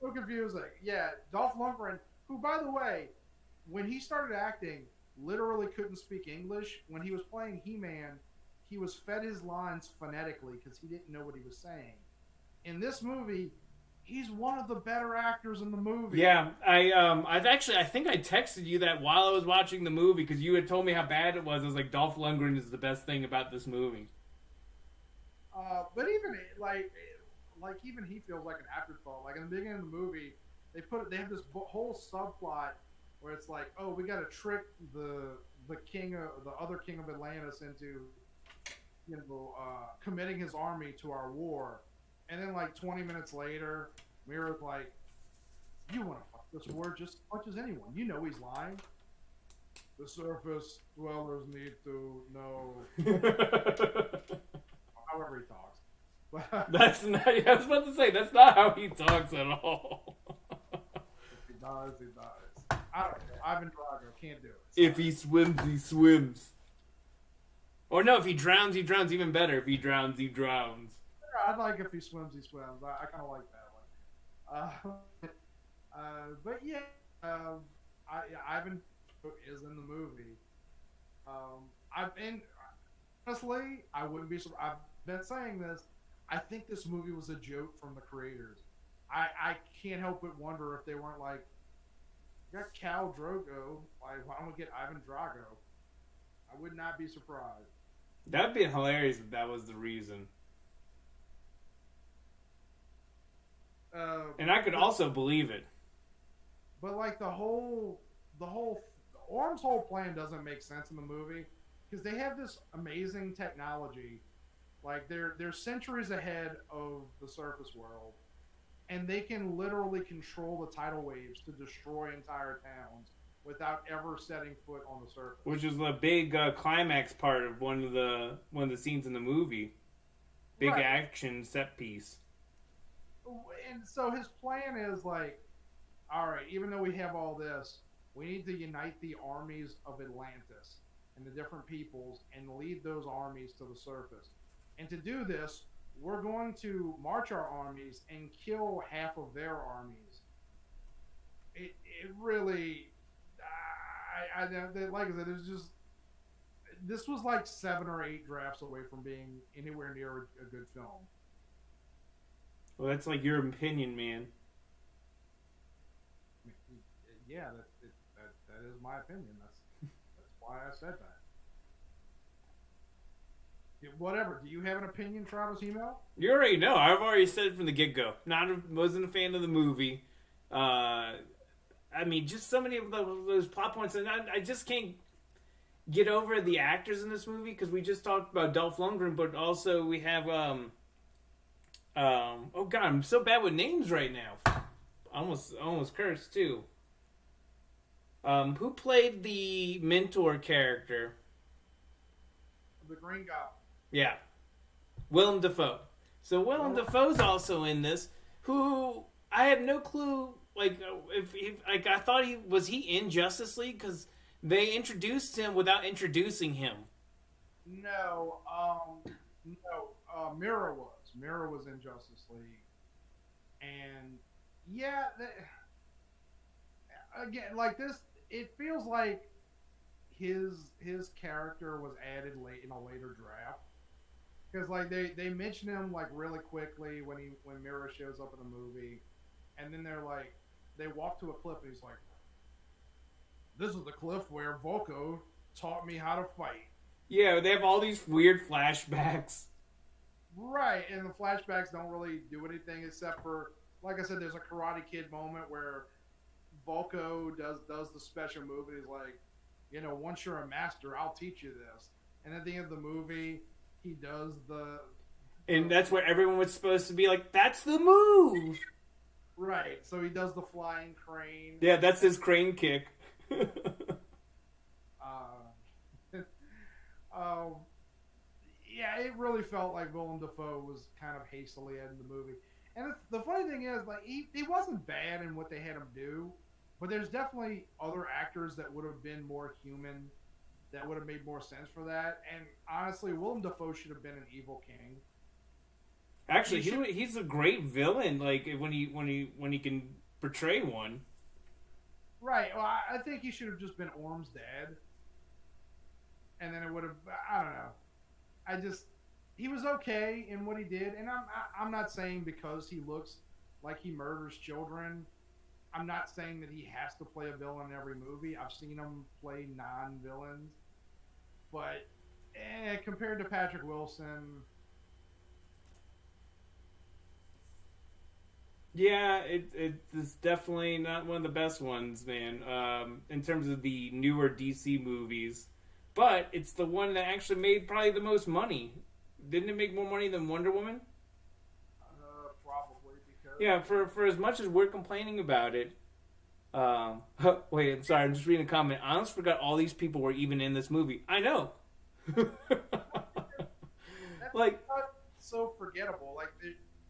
Speaker 1: So confusing. Yeah, Dolph Lundgren, who, by the way, when he started acting, literally couldn't speak English. When he was playing He-Man, he was fed his lines phonetically because he didn't know what he was saying. In this movie, he's one of the better actors in the movie.
Speaker 2: Yeah, I think I texted you that while I was watching the movie because you had told me how bad it was. I was like, Dolph Lundgren is the best thing about this movie.
Speaker 1: But even like even he feels like an afterthought. Like in the beginning of the movie, they have this whole subplot where it's like, oh, we got to trick the other king of Atlantis into committing his army to our war, and then like 20 minutes later, Mira's like, you want to fuck this war just as much as anyone. You know he's lying. The surface dwellers need to know. However he talks.
Speaker 2: That's not. I was about to say that's not how he talks at all.
Speaker 1: If he does, he does. I don't know. Ivan Drago can't do it.
Speaker 2: If he swims, he swims. Or no, if he drowns, he drowns. Even better, if he drowns, he drowns.
Speaker 1: I'd like if he swims, he swims. I kind of like that one. But yeah, Ivan is in the movie. Honestly, I wouldn't be. I've been saying this. I think this movie was a joke from the creators. I can't help but wonder if they weren't like, we got Cal Drogo. Like, why don't we get Ivan Drago? I would not be surprised.
Speaker 2: That'd be hilarious if that was the reason. And I could also believe it.
Speaker 1: But like the Orm's whole plan doesn't make sense in the movie because they have this amazing technology. Like they're centuries ahead of the surface world, and they can literally control the tidal waves to destroy entire towns without ever setting foot on the surface.
Speaker 2: Which is the big climax part of one of the scenes in the movie. Big
Speaker 1: Right.
Speaker 2: action set piece.
Speaker 1: And so his plan is like, all right, even though we have all this, we need to unite the armies of Atlantis and the different peoples and lead those armies to the surface. And to do this, we're going to march our armies and kill half of their armies. It really, like I said, there's just, this was like 7 or 8 drafts away from being anywhere near a good film.
Speaker 2: Well, that's like your opinion, man.
Speaker 1: Yeah, that is my opinion. That's why I said that. Whatever. Do you have an opinion, Travis Email?
Speaker 2: You already know. I've already said it from the get-go. Wasn't a fan of the movie. I mean, just so many of those plot points, and I just can't get over the actors in this movie because we just talked about Dolph Lundgren, but also we have oh god, I'm so bad with names right now. Almost cursed too. Who played the mentor character?
Speaker 1: The Green Goblin.
Speaker 2: Yeah, Willem Dafoe. So Willem Dafoe's also in this. Who I have no clue. Like, if I thought he in Justice League because they introduced him without introducing him.
Speaker 1: No, Mira was. Mira was in Justice League, and yeah, again, like this, it feels like his character was added late in a later draft because like they mention him like really quickly when Mira shows up in the movie, and then they're like they walk to a cliff and he's like, "This is the cliff where Volko taught me how to fight."
Speaker 2: Yeah, they have all these weird flashbacks.
Speaker 1: Right, and the flashbacks don't really do anything except for, like I said, there's a Karate Kid moment where Volko does the special move, and he's like, once you're a master, I'll teach you this. And at the end of the movie, he does
Speaker 2: And that's where everyone was supposed to be like, that's the move.
Speaker 1: right. So he does the flying crane.
Speaker 2: Yeah, that's his crane kick.
Speaker 1: Um, yeah, it really felt like Willem Dafoe was kind of hastily in the movie. And the funny thing is, like, he wasn't bad in what they had him do, but there's definitely other actors that would have been more human, that would have made more sense for that. And honestly, Willem Dafoe should have been an evil king.
Speaker 2: Actually, he's a great villain. Like when he can portray one.
Speaker 1: Right. Well, I think he should have just been Orm's dad, and then it would have. I don't know. He was okay in what he did, and I'm not saying because he looks like he murders children. I'm not saying that he has to play a villain in every movie. I've seen him play non-villains, but compared to Patrick Wilson.
Speaker 2: Yeah, it's definitely not one of the best ones, man. In terms of the newer DC movies, but it's the one that actually made probably the most money. Didn't it make more money than Wonder Woman?
Speaker 1: Probably because.
Speaker 2: Yeah, for as much as we're complaining about it. Wait, I'm sorry. I'm just reading a comment. I almost forgot all these people were even in this movie. I know. Like,
Speaker 1: so forgettable. Like.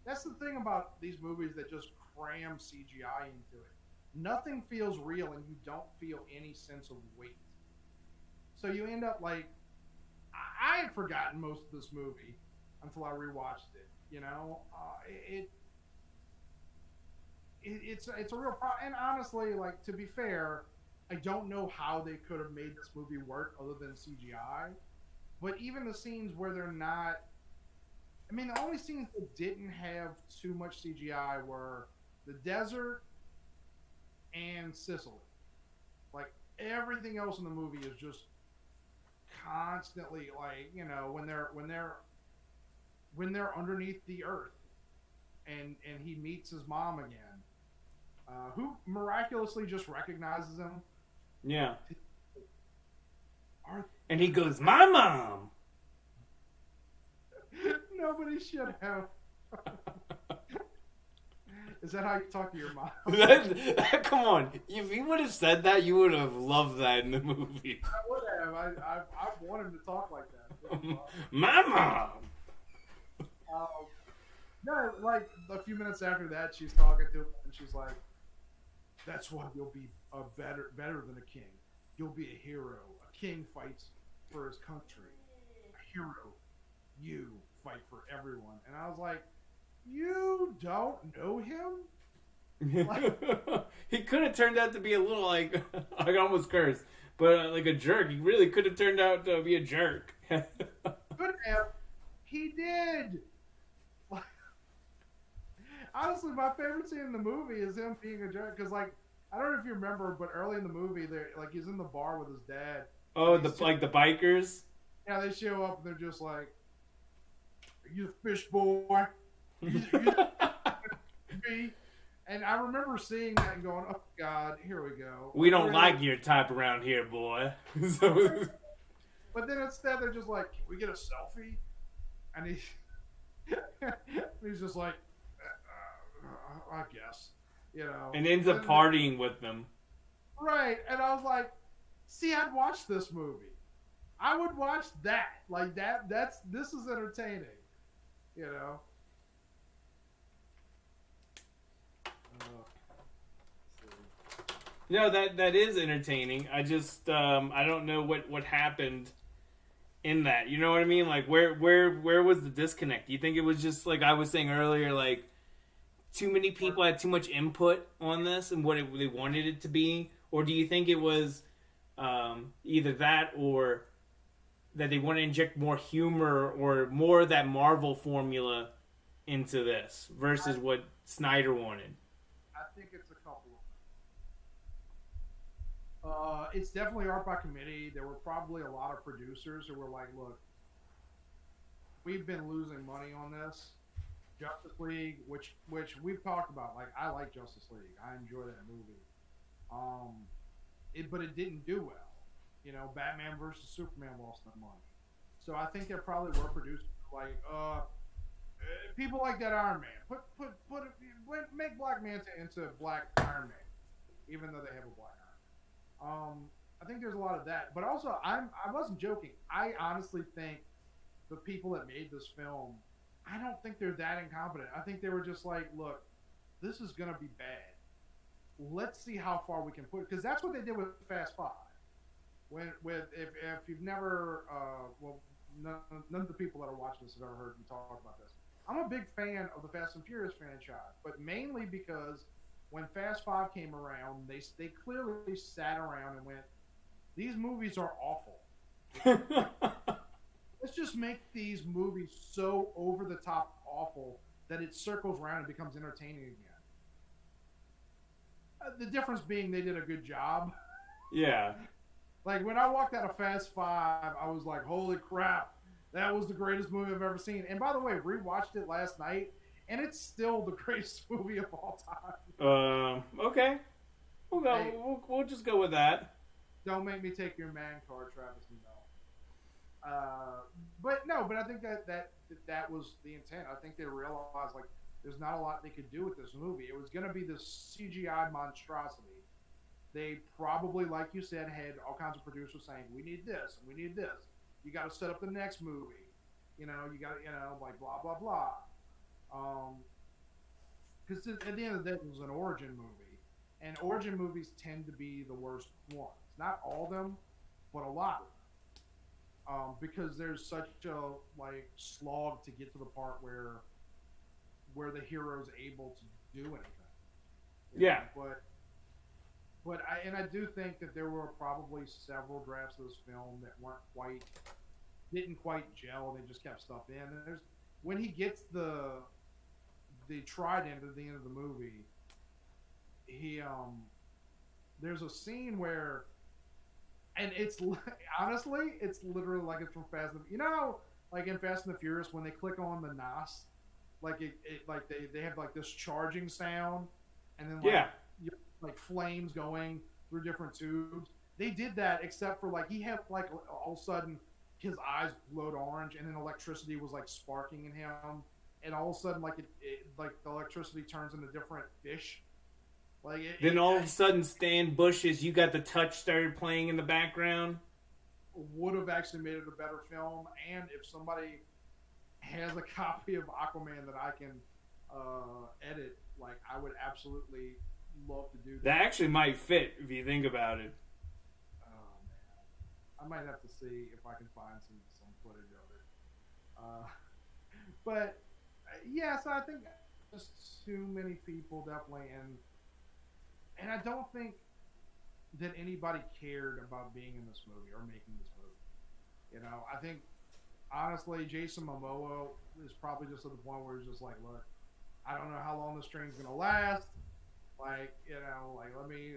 Speaker 1: That's the thing about these movies that just cram CGI into it. Nothing feels real, and you don't feel any sense of weight. So you end up like, I had forgotten most of this movie until I rewatched it. It's a real problem. And honestly, like, to be fair, I don't know how they could have made this movie work other than CGI. But even the scenes where they're not. I mean, the only scenes that didn't have too much CGI were the desert and Sicily. Like, everything else in the movie is just constantly, like, when they're underneath the earth, and he meets his mom again, who miraculously just recognizes him.
Speaker 2: Yeah. And he goes, "My mom."
Speaker 1: Nobody should have. Is that how you talk to your mom?
Speaker 2: Come on. If you would have said that, you would have loved that in the movie.
Speaker 1: I would have. I want him to talk like that.
Speaker 2: My mom!
Speaker 1: No, like, a few minutes after that, she's talking to him, and she's like, that's why you'll be better than a king. You'll be a hero. A king fights for his country. A hero. You fight for everyone. And I was like, you don't know him? Like,
Speaker 2: he could have turned out to be a little, like, I almost cursed, but like a jerk. He really could have turned out to be a jerk.
Speaker 1: Could have. He did. Like, honestly, my favorite scene in the movie is him being a jerk. Because, like, I don't know if you remember, but early in the movie, he's in the bar with his dad.
Speaker 2: Oh, the bikers?
Speaker 1: Yeah, they show up and they're just like, you the fish boy. And I remember seeing that and going, oh, God, here we go.
Speaker 2: We don't like your type around here, boy.
Speaker 1: But then instead, they're just like, can we get a selfie? And he's just like, I guess.
Speaker 2: And ends up partying with them.
Speaker 1: Right. And I was like, see, I'd watch this movie. I would watch that. Like, this is entertaining.
Speaker 2: No, that is entertaining. I just I don't know what happened in that. You know what I mean? Like, where was the disconnect? Do you think it was just like I was saying earlier, like too many people had too much input on this and what they wanted it to be, or do you think it was either that or that they want to inject more humor or more of that Marvel formula into this versus what Snyder wanted?
Speaker 1: I think it's a couple of It's definitely art by committee. There were probably a lot of producers who were like, "Look, we've been losing money on this." Justice League, which we've talked about. Like, I like Justice League. I enjoy that movie. Um, but it didn't do well. Batman versus Superman lost their money. So I think there probably were producers like, people like that Iron Man. Make Black Manta into Black Iron Man, even though they have a Black Iron Man. I think there's a lot of that, but also I wasn't joking. I honestly think the people that made this film, I don't think they're that incompetent. I think they were just like, look, this is gonna be bad. Let's see how far we can put it, because that's what they did with Fast Five. If you've never, none of the people that are watching this have ever heard me talk about this. I'm a big fan of the Fast and Furious franchise, but mainly because when Fast Five came around, they clearly sat around and went, these movies are awful. Let's just make these movies so over the top awful that it circles around and becomes entertaining again. The difference being they did a good job.
Speaker 2: Yeah.
Speaker 1: Like, when I walked out of Fast Five, I was like, holy crap, that was the greatest movie I've ever seen. And by the way, rewatched it last night, and it's still the greatest movie of all time.
Speaker 2: Okay. We'll just go with that.
Speaker 1: Don't make me take your man card, Travis. But I think that was the intent. I think they realized, like, there's not a lot they could do with this movie. It was going to be this CGI monstrosity. They probably, like you said, had all kinds of producers saying, we need this, and we need this. You got to set up the next movie. You got to, like, blah, blah, blah. Because at the end of the day, it was an origin movie. And origin movies tend to be the worst ones. Not all of them, but a lot of them. Because there's such a, like, slog to get to the part where the hero's able to do anything.
Speaker 2: Yeah.
Speaker 1: But I do think that there were probably several drafts of this film that didn't quite gel. They just kept stuff in. And when he gets the trident at the end of the movie, there's a scene where, and it's honestly, it's literally like it's from Fast and, like in Fast and the Furious when they click on the NOS, like like they have like this charging sound, and then like flames going through different tubes. They did that, except for, like, he had, like, all of a sudden his eyes glowed orange, and then electricity was, like, sparking in him, and all of a sudden, like, like the electricity turns into different fish. Like,
Speaker 2: then all of a sudden, Stan Bush's "You Got the Touch" started playing in the background.
Speaker 1: Would have actually made it a better film. And if somebody has a copy of Aquaman that I can edit, like, I would absolutely love to do that.
Speaker 2: That actually might fit if you think about it.
Speaker 1: Oh man, I might have to see if I can find some footage of it. But yeah, so I think just too many people definitely, and I don't think that anybody cared about being in this movie or making this movie. I think honestly, Jason Momoa is probably just at the point where he's just like, look, I don't know how long this train's gonna last. Like, like, let me,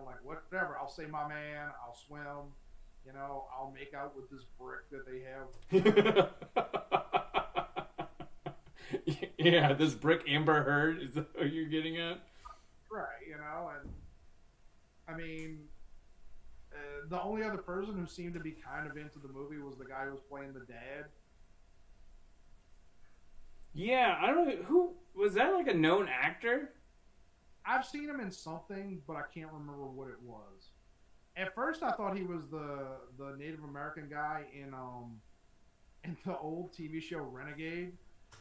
Speaker 1: like, whatever. I'll save my man. I'll swim. I'll make out with this brick that they
Speaker 2: have. Yeah, this brick Amber Heard, is that what you're getting at?
Speaker 1: Right, and I mean, the only other person who seemed to be kind of into the movie was the guy who was playing the dad.
Speaker 2: Yeah, I don't know, who, was that like a known actor?
Speaker 1: I've seen him in something, but I can't remember what it was. At first, I thought he was the Native American guy in the old TV show Renegade.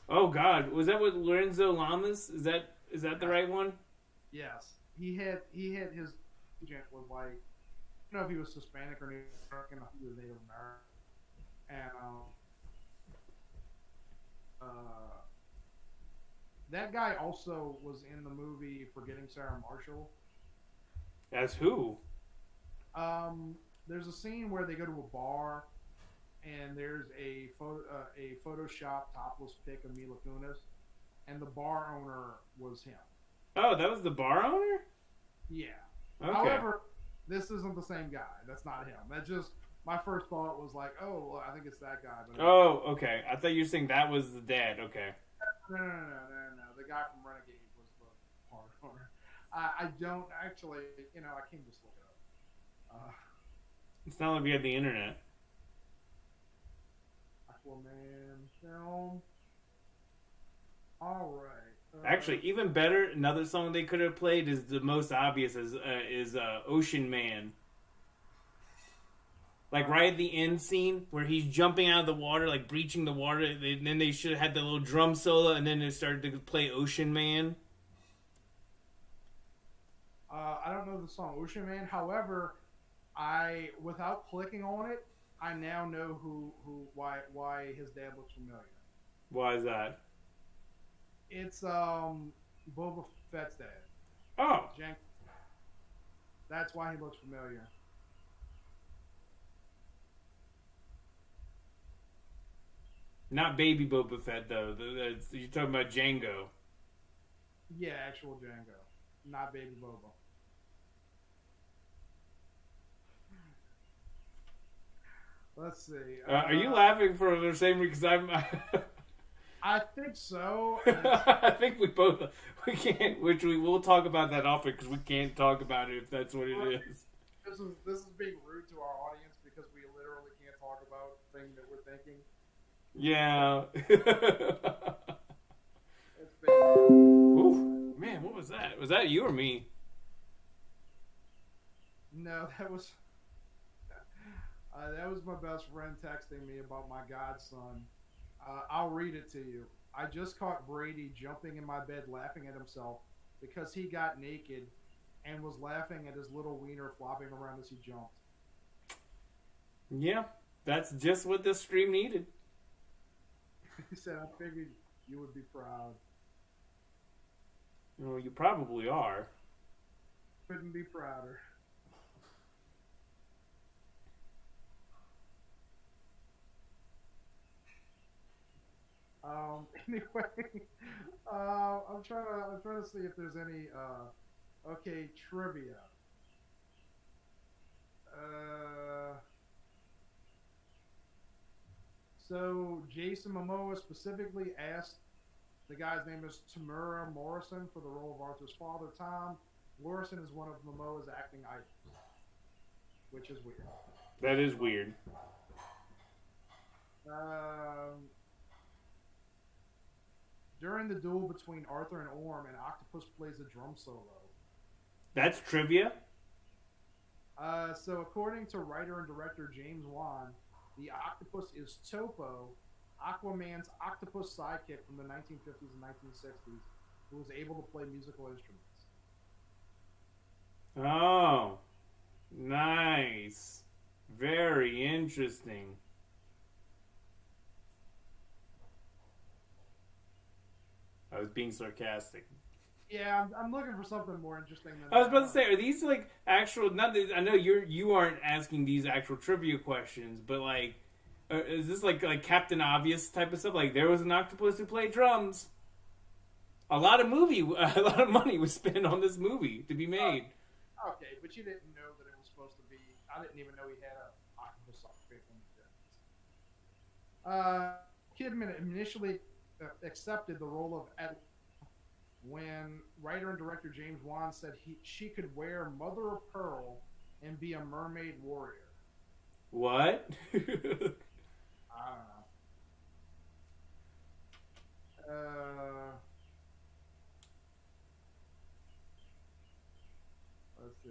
Speaker 2: Oh God, was that with Lorenzo Lamas? Is that the right one?
Speaker 1: Yes, he had his agent was like, I don't know if he was Hispanic or Native American. He was Native American, and that guy also was in the movie Forgetting Sarah Marshall.
Speaker 2: As who?
Speaker 1: There's a scene where they go to a bar, and there's a Photoshop topless pic of Mila Kunis, and the bar owner was him.
Speaker 2: Oh, that was the bar owner?
Speaker 1: Yeah.
Speaker 2: Okay.
Speaker 1: However, this isn't the same guy. That's not him. That's just my first thought was like, oh, well, I think it's that guy. But
Speaker 2: Oh, okay. I thought you were saying that was the dad. Okay.
Speaker 1: no. The guy from Renegade was the part owner. I don't actually, I can just look it up.
Speaker 2: It's not like we have the internet.
Speaker 1: Aquaman film. All right.
Speaker 2: Actually, even better, another song they could have played is the most obvious is Ocean Man. Like right at the end scene where he's jumping out of the water, like breaching the water. Then they should have had the little drum solo, and then they started to play Ocean Man.
Speaker 1: I don't know the song Ocean Man. However, without clicking on it, I now know why his dad looks familiar.
Speaker 2: Why is that?
Speaker 1: It's Boba Fett's dad.
Speaker 2: Oh,
Speaker 1: that's why he looks familiar.
Speaker 2: not Baby Boba Fett though. You're talking about Django.
Speaker 1: Yeah, actual Django, not Baby Boba. Let's see.
Speaker 2: Are you laughing for the same reason? Because I'm.
Speaker 1: I think so.
Speaker 2: I think we can't. Which we'll talk about that often because we can't talk about it if that's what it is.
Speaker 1: This is being rude to our audience because we literally can't talk about things that we're thinking.
Speaker 2: Yeah.
Speaker 1: It's
Speaker 2: Oof, man, what was that? Was that you or me?
Speaker 1: No, that was my best friend texting me about my godson. I'll read it to you. I just caught Brady jumping in my bed laughing at himself because he got naked and was laughing at his little wiener flopping around as he jumped.
Speaker 2: Yeah, that's just what this stream needed.
Speaker 1: He said, I figured you would be proud.
Speaker 2: Well, you probably are.
Speaker 1: Couldn't be prouder. Anyway, I'm trying to see if there's any okay, trivia. So Jason Momoa specifically asked, the guy's name is Tamura Morrison for the role of Arthur's father, Tom. Morrison is one of Momoa's acting idols, which is weird.
Speaker 2: That is weird.
Speaker 1: During the duel between Arthur and Orm, an octopus plays a drum solo.
Speaker 2: That's trivia?
Speaker 1: So according to writer and director James Wan, the octopus is Topo, Aquaman's octopus sidekick from the 1950s and 1960s, who was able to play musical instruments.
Speaker 2: Oh, nice. Very interesting. I was being sarcastic.
Speaker 1: Yeah, I'm looking for something more interesting than
Speaker 2: I was about to say, are these like actual? Not that, I know you aren't asking these actual trivia questions, but like, is this like Captain Obvious type of stuff? Like there was an octopus who played drums. A lot of money was spent on this movie to be made.
Speaker 1: Okay, but you didn't know that it was supposed to be. I didn't even know he had an octopus sidekick. Kidman initially accepted the role of Ed when writer and director James Wan said she could wear mother of pearl and be a mermaid warrior.
Speaker 2: What?
Speaker 1: I don't know. Let's see.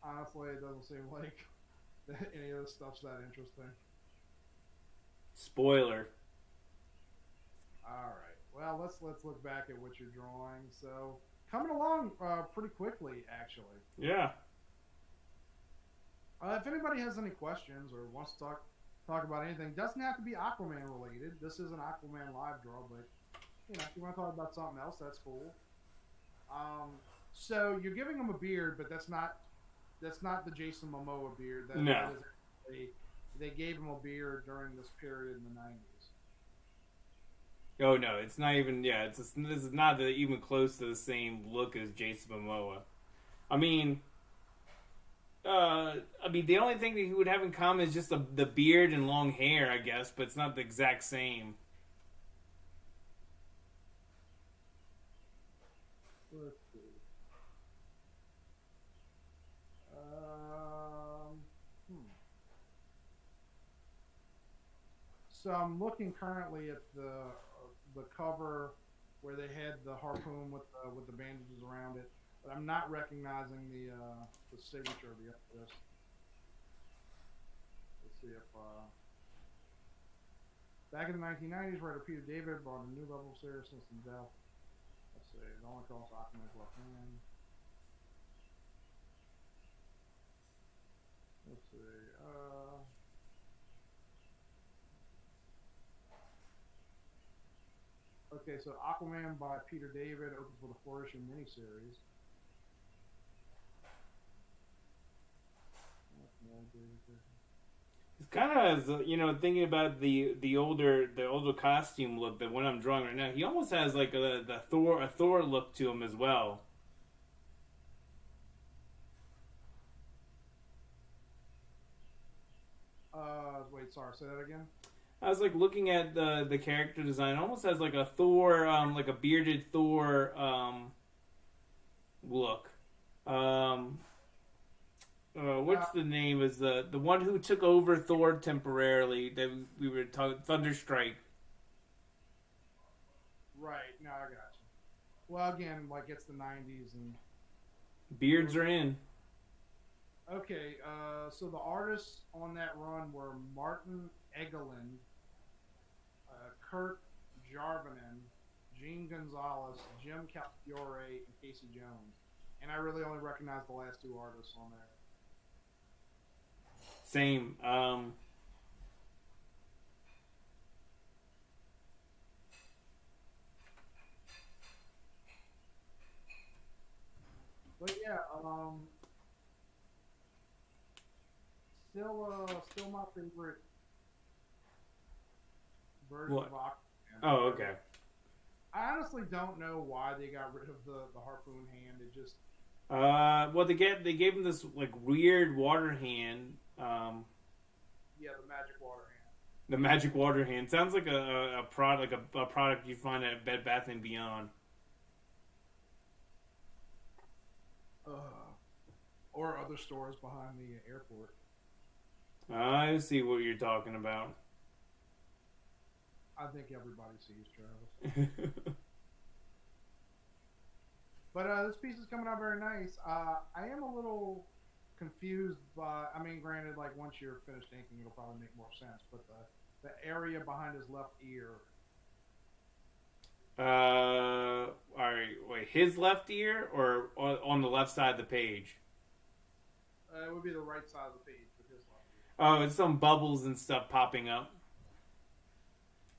Speaker 1: Honestly, it doesn't seem like any of this stuff's that interesting.
Speaker 2: Spoiler.
Speaker 1: All right. Well, let's look back at what you're drawing. So coming along pretty quickly, actually.
Speaker 2: Yeah.
Speaker 1: If anybody has any questions or wants to talk about anything, doesn't have to be Aquaman related. This is an Aquaman live draw, but if you want to talk about something else, that's cool. So you're giving him a beard, but that's not the Jason Momoa beard. That is they gave him a beard during this period in the 90s.
Speaker 2: Oh no, it's not even. Yeah, this is not even close to the same look as Jason Momoa. I mean, the only thing that he would have in common is just the beard and long hair, I guess, but it's not the exact same.
Speaker 1: Let's see. Um, hmm. So I'm looking currently at the cover where they had the harpoon with the bandages around it, but I'm not recognizing the signature of the artist. Let's see if back in the 1990s, writer Peter David brought a new level of seriousness and depth. Let's see, it only calls Aquaman's left hand. Let's see. Okay, so Aquaman by Peter David opens with a flourishing miniseries.
Speaker 2: It's kind of, thinking about the older costume look, the one I'm drawing right now. He almost has like a Thor look to him as well.
Speaker 1: Wait, sorry, say that again.
Speaker 2: I was like looking at the character design. It almost has like a Thor, like a bearded Thor look. What's the name? Is the one who took over Thor temporarily that we were talking? Thunderstrike.
Speaker 1: Right. No, I got you. Well, again, like it's the 90s and
Speaker 2: beards are in.
Speaker 1: Okay, so the artists on that run were Martin Egeland, Kurt Jarvinen, Gene Gonzalez, Jim Calafiore, and Casey Jones. And I really only recognize the last two artists on there.
Speaker 2: Same.
Speaker 1: But yeah, still my favorite version
Speaker 2: What?
Speaker 1: of Aquaman.
Speaker 2: Oh, okay.
Speaker 1: I honestly don't know why they got rid of the harpoon hand. It just
Speaker 2: Well, they gave him this like weird water hand.
Speaker 1: yeah, the magic water hand.
Speaker 2: The magic water hand sounds like a product you find at Bed Bath and Beyond.
Speaker 1: Or other stores behind the airport.
Speaker 2: I see what you're talking about.
Speaker 1: I think everybody sees Travis. But this piece is coming out very nice. I am a little confused by. I mean, granted, like once you're finished inking, it'll probably make more sense. But the area behind his left ear.
Speaker 2: All right. Wait, his left ear or on the left side of the page?
Speaker 1: It would be the right side of the page with his left ear.
Speaker 2: Oh, it's some bubbles and stuff popping up.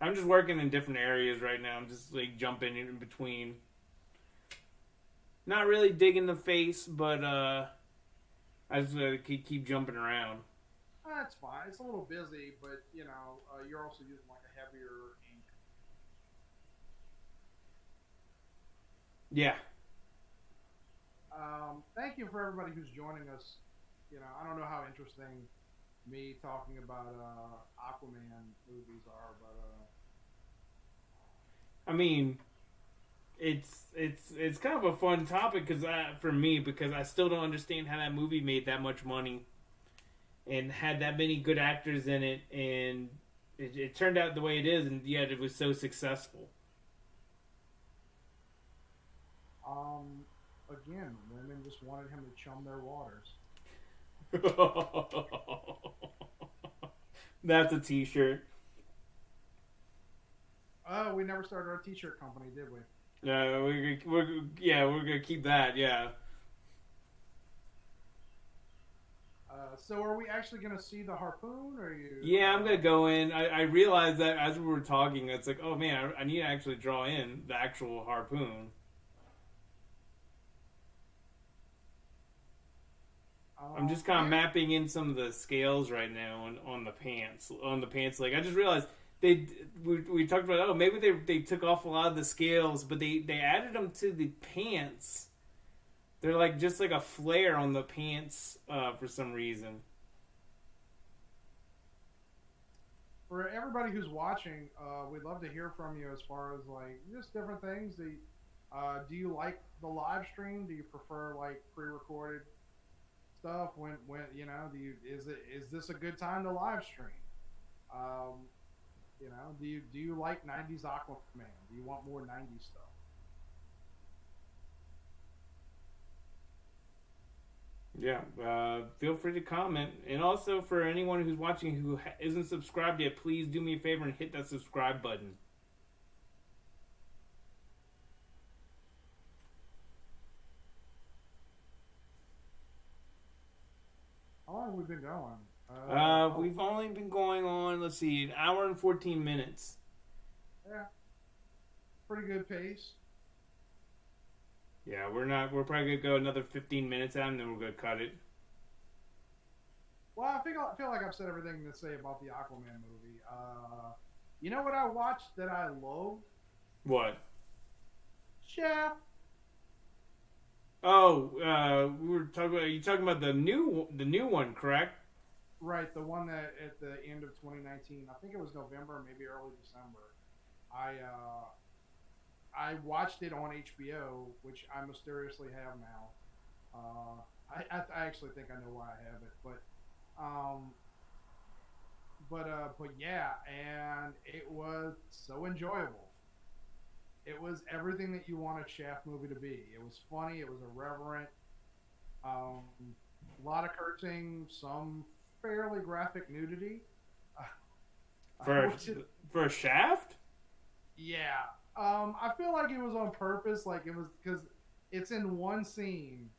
Speaker 2: I'm just working in different areas right now. I'm just like jumping in between. Not really digging the face, but I just keep jumping around.
Speaker 1: That's fine. It's a little busy, but you know, you're also using like a heavier ink.
Speaker 2: Yeah.
Speaker 1: Thank you for everybody who's joining us. You know, I don't know how interesting me talking about Aquaman movies are, but
Speaker 2: I mean, it's kind of a fun topic for me because I still don't understand how that movie made that much money and had that many good actors in it, and it turned out the way it is, and yet it was so successful.
Speaker 1: again, women just wanted him to chum their waters.
Speaker 2: That's a t-shirt.
Speaker 1: Oh, we never started our t-shirt company, did we?
Speaker 2: We're gonna keep that. Yeah.
Speaker 1: So are we actually gonna see the harpoon, or are you?
Speaker 2: Yeah, I'm gonna go in. I realized that as we were talking, it's like, oh man, I need to actually draw in the actual harpoon. I'm just kind of mapping in some of the scales right now on the pants. On the pants leg, I just realized we talked about, oh, maybe they took off a lot of the scales, but they added them to the pants. They're like just like a flare on the pants for some reason.
Speaker 1: For everybody who's watching, we'd love to hear from you as far as like just different things. Do you like the live stream? Do you prefer like pre-recorded stuff? When you know, is this a good time to live stream? You know, do you like 90s Aquaman? Do you want more 90s stuff?
Speaker 2: Yeah, feel free to comment. And also, for anyone who's watching who isn't subscribed yet, please do me a favor and hit that subscribe button.
Speaker 1: How long have we been going?
Speaker 2: We've only been going on, let's see, an hour and 14 minutes.
Speaker 1: Yeah, pretty good pace.
Speaker 2: Yeah, we're probably gonna go another 15 minutes out, and then we're gonna cut it.
Speaker 1: Well, I feel like I've said everything to say about the Aquaman movie. You know what I watched that I loved?
Speaker 2: What?
Speaker 1: Chef.
Speaker 2: Oh, we were talking about. Are you talking about the new one, correct?
Speaker 1: Right, the one that at the end of 2019, I think it was November, maybe early December. I watched it on HBO, which I mysteriously have now. I actually think I know why I have it, but yeah, and it was so enjoyable. It was everything that you want a Shaft movie to be. It was funny. It was irreverent. A lot of cursing, some fairly graphic nudity.
Speaker 2: For Shaft?
Speaker 1: Yeah. I feel like it was on purpose. Like it was because it's in one scene.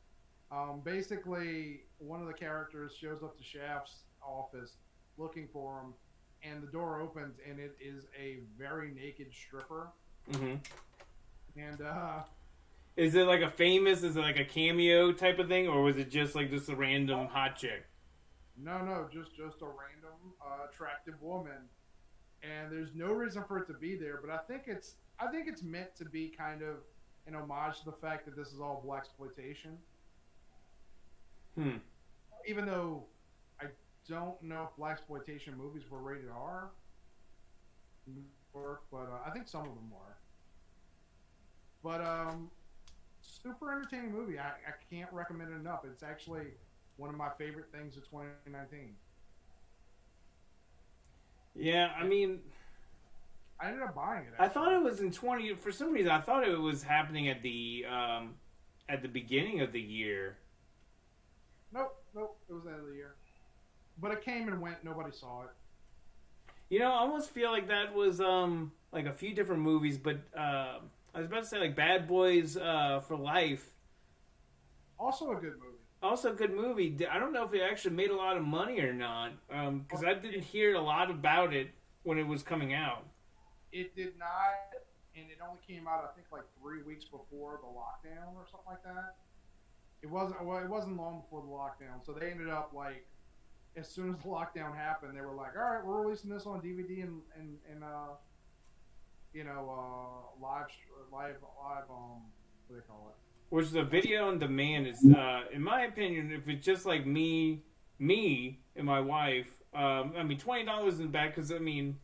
Speaker 1: Basically, one of the characters shows up to Shaft's office looking for him, and the door opens, and it is a very naked stripper.
Speaker 2: Mm-hmm.
Speaker 1: And
Speaker 2: is it like is it like a cameo type of thing, or was it just like just a random hot chick?
Speaker 1: No, just a random attractive woman, and there's no reason for it to be there. But I think it's meant to be kind of an homage to the fact that this is all blaxploitation. Even though I don't know if blaxploitation movies were rated R, but I think some of them were. But super entertaining movie. I can't recommend it enough. It's actually one of my favorite things of 2019.
Speaker 2: Yeah, I mean,
Speaker 1: I ended up buying it. Actually.
Speaker 2: I thought it was in 20. For some reason, I thought it was happening at the beginning of the year.
Speaker 1: Nope. It was the end of the year. But it came and went. Nobody saw it.
Speaker 2: You know, I almost feel like that was like a few different movies, but I was about to say like Bad Boys for Life.
Speaker 1: Also a good movie.
Speaker 2: Also a good movie. I don't know if it actually made a lot of money or not, because I didn't hear a lot about it when it was coming out.
Speaker 1: It did not, and it only came out I think like 3 weeks before the lockdown or something like that. It wasn't long before the lockdown, so they ended up like as soon as the lockdown happened, they were like, all right, we're releasing this on DVD and live what do they call it?
Speaker 2: Which the video on demand is, in my opinion, if it's just like me and my wife, I mean, $20 isn't bad because I mean,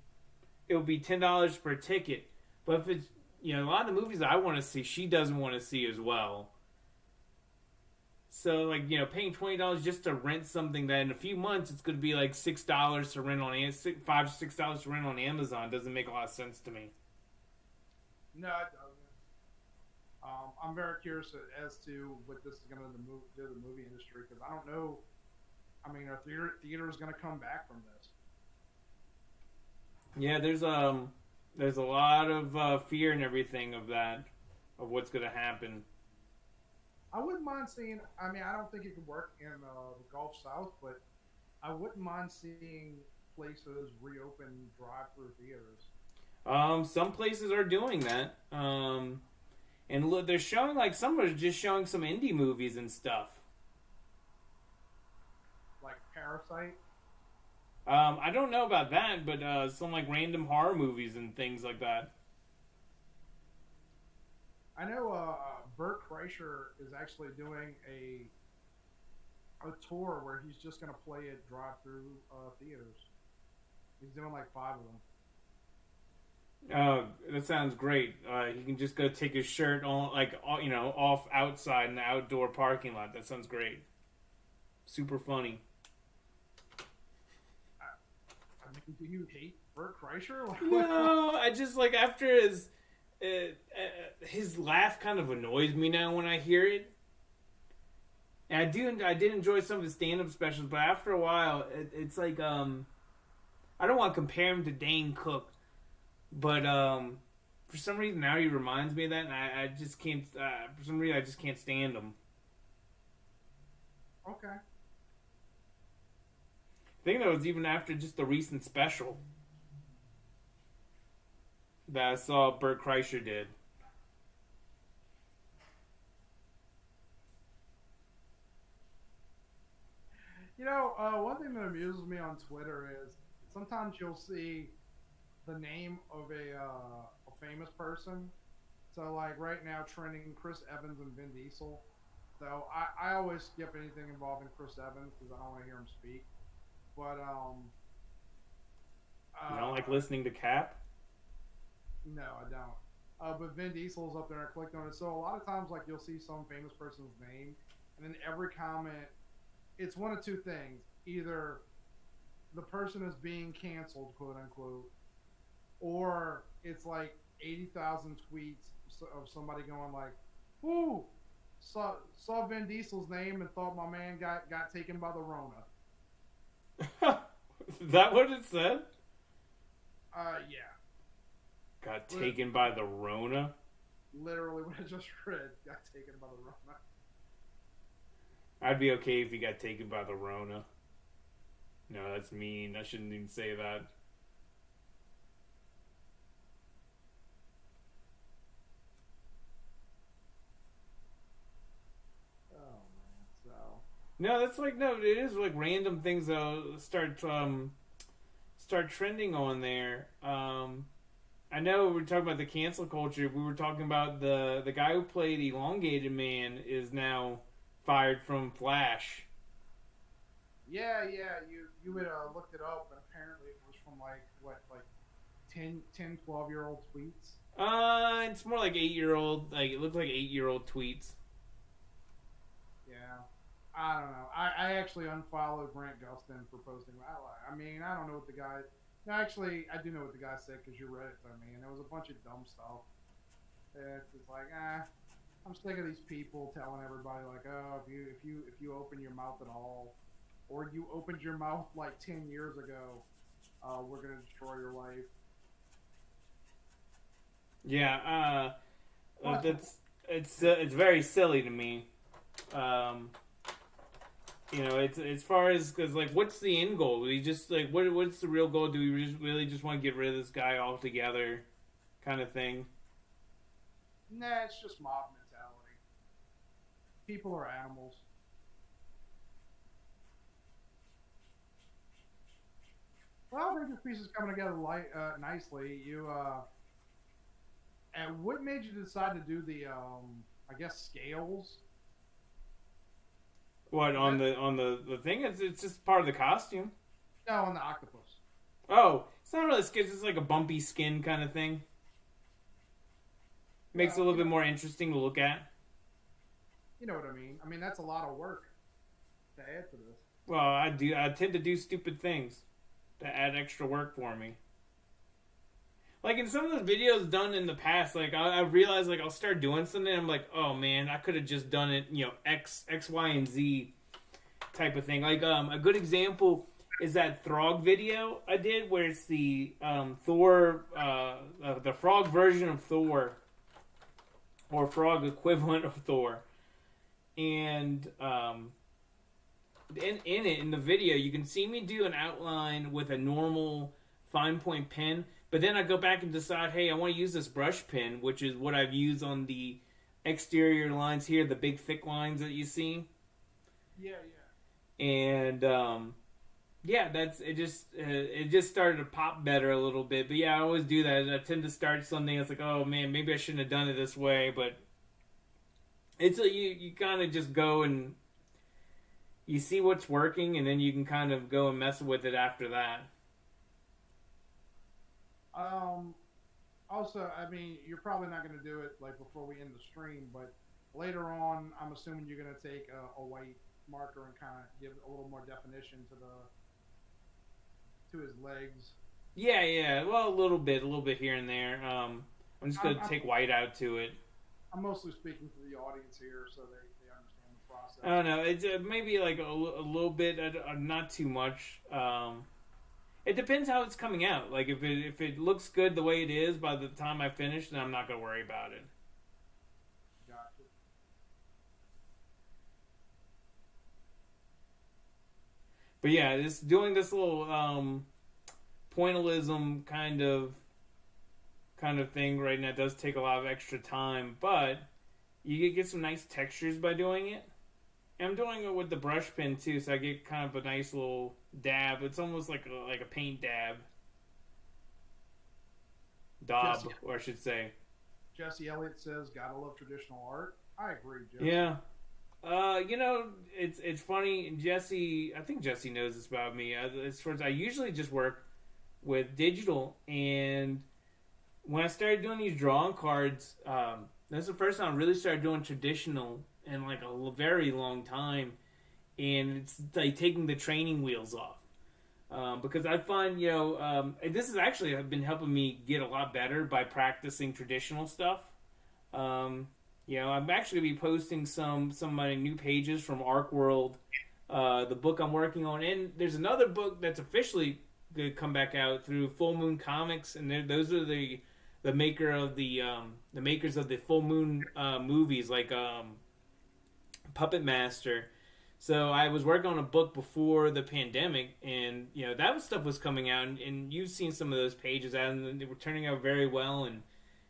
Speaker 2: it would be $10 per ticket. But if it's, you know, a lot of the movies that I want to see, she doesn't want to see as well. So, like, you know, paying $20 just to rent something that in a few months it's going to be like $6 to rent on $5-6 to rent on Amazon doesn't make a lot of sense to me.
Speaker 1: No, it doesn't. I'm very curious as to what this is going to do to the movie industry because I don't know. I mean, are theaters going to come back from this?
Speaker 2: Yeah, there's a lot of fear and everything of what's going to happen.
Speaker 1: I wouldn't mind seeing. I mean, I don't think it could work in the Gulf South, but I wouldn't mind seeing places reopen drive-through theaters.
Speaker 2: Some places are doing that. And look, they're showing like some are just showing some indie movies and stuff.
Speaker 1: like Parasite.
Speaker 2: I don't know about that, but some like random horror movies and things like that.
Speaker 1: I know Bert Kreischer is actually doing a tour where he's just gonna play at drive-through theaters. He's doing like 5 of them.
Speaker 2: That sounds great. He can just go take his shirt on, like, off outside in the outdoor parking lot. That sounds great. Super funny.
Speaker 1: I mean, do you hate Bert Kreischer? Like,
Speaker 2: No, I just like after his laugh kind of annoys me now when I hear it. And I did enjoy some of his stand-up specials, but after a while, it's like I don't want to compare him to Dane Cook, but for some reason now he reminds me of that, and I just can't. For some reason, I just can't stand him.
Speaker 1: okay.
Speaker 2: I think that was even after just the recent special that I saw Bert Kreischer did.
Speaker 1: You know, one thing that amuses me on Twitter is sometimes you'll see the name of a famous person. So, like right now, trending Chris Evans and Vin Diesel. So I always skip anything involving Chris Evans because I don't want to hear him speak. But
Speaker 2: You don't like listening to Cap?
Speaker 1: no, I don't. But Vin Diesel's up there. I clicked on it. So a lot of times, like you'll see some famous person's name, and then every comment, it's one of two things: either the person is being canceled, quote unquote, or it's like 80,000 tweets of somebody going like, "Ooh, saw Vin Diesel's name and thought my man got taken by the Rona."
Speaker 2: Is that what it said?
Speaker 1: Yeah.
Speaker 2: Got taken by the Rona?
Speaker 1: Literally what I just read, got taken by the Rona.
Speaker 2: I'd be okay if he got taken by the Rona. No, that's mean. I shouldn't even say that.
Speaker 1: Oh man, so
Speaker 2: No, that's like no. It is like random things that'll start trending on there. I know we're talking about the cancel culture. We were talking about the guy who played Elongated Man is now fired from Flash.
Speaker 1: yeah, you would looked it up, and apparently it was from like 10, 12-year-old tweets.
Speaker 2: It's more like 8-year-old. Like it looked like 8-year-old tweets.
Speaker 1: Yeah, I don't know. I actually unfollowed Grant Gustin for posting. I mean, I don't know what the guy. No, actually, I do know what the guy said because you read it to me, and it was a bunch of dumb stuff. It's just like, I'm sick of these people telling everybody like, oh, if you open your mouth at all, or you opened your mouth like 10 years ago, we're gonna destroy your life.
Speaker 2: Yeah, it's very silly to me. It's as far as because like, what's the end goal? We just like what's the real goal? Do we really just want to get rid of this guy altogether, kind of thing?
Speaker 1: Nah, it's just mob mentality. People are animals. Well, I think this piece is coming together nicely. And what made you decide to do the, I guess, scales?
Speaker 2: What on the thing? It's just part of the costume.
Speaker 1: No, on the octopus.
Speaker 2: Oh, it's not really skin. It's just like a bumpy skin kind of thing. Makes it a little bit more interesting to look at.
Speaker 1: You know what I mean? I mean, that's a lot of work to add to this.
Speaker 2: Well, I tend to do stupid things to add extra work for me. Like in some of those videos done in the past, like I realize like I'll start doing something and I'm like, oh man, I could have just done it, X, Y, and Z type of thing. Like a good example is that Throg video I did where it's the Thor, the frog version of Thor, or frog equivalent of Thor, and in the video you can see me do an outline with a normal fine point pen. But then I go back and decide, hey, I want to use this brush pen, which is what I've used on the exterior lines here, the big thick lines that you see.
Speaker 1: Yeah.
Speaker 2: And yeah, that's it. Just started to pop better a little bit. But yeah, I always do that. I tend to start something. It's like, oh man, maybe I shouldn't have done it this way. But you kind of just go and you see what's working, and then you can kind of go and mess with it after that.
Speaker 1: Also, I mean, you're probably not going to do it like before we end the stream, but later on, I'm assuming you're going to take a white marker and kind of give a little more definition to his legs.
Speaker 2: Yeah, yeah. Well, a little bit here and there. I'm just gonna take white out to it.
Speaker 1: I'm mostly speaking to the audience here, so they understand the process.
Speaker 2: I don't know. It's maybe like a little bit, not too much. It depends how it's coming out. Like if it looks good the way it is by the time I finish, then I'm not gonna worry about it.
Speaker 1: Gotcha.
Speaker 2: But yeah, doing this little pointillism kind of thing right now does take a lot of extra time, but you get some nice textures by doing it. And I'm doing it with the brush pen too, so I get kind of a nice little dab. It's almost like a paint daub, or I should say.
Speaker 1: Jesse Elliott says, "Gotta love traditional art." I agree, Jesse.
Speaker 2: Yeah. It's funny. Jesse, I think Jesse knows this about me. As far as I usually just work with digital, and when I started doing these drawing cards, that's the first time I really started doing traditional in like a very long time, and it's like taking the training wheels off. Because I find, this has actually been helping me get a lot better by practicing traditional stuff. I'm actually going to be posting some of my new pages from Arc World, the book I'm working on, and there's another book that's officially going to come back out through Full Moon Comics, and those are the makers of the Full Moon movies, like Puppet Master. So I was working on a book before the pandemic, and that stuff was coming out, and you've seen some of those pages, and they were turning out very well. And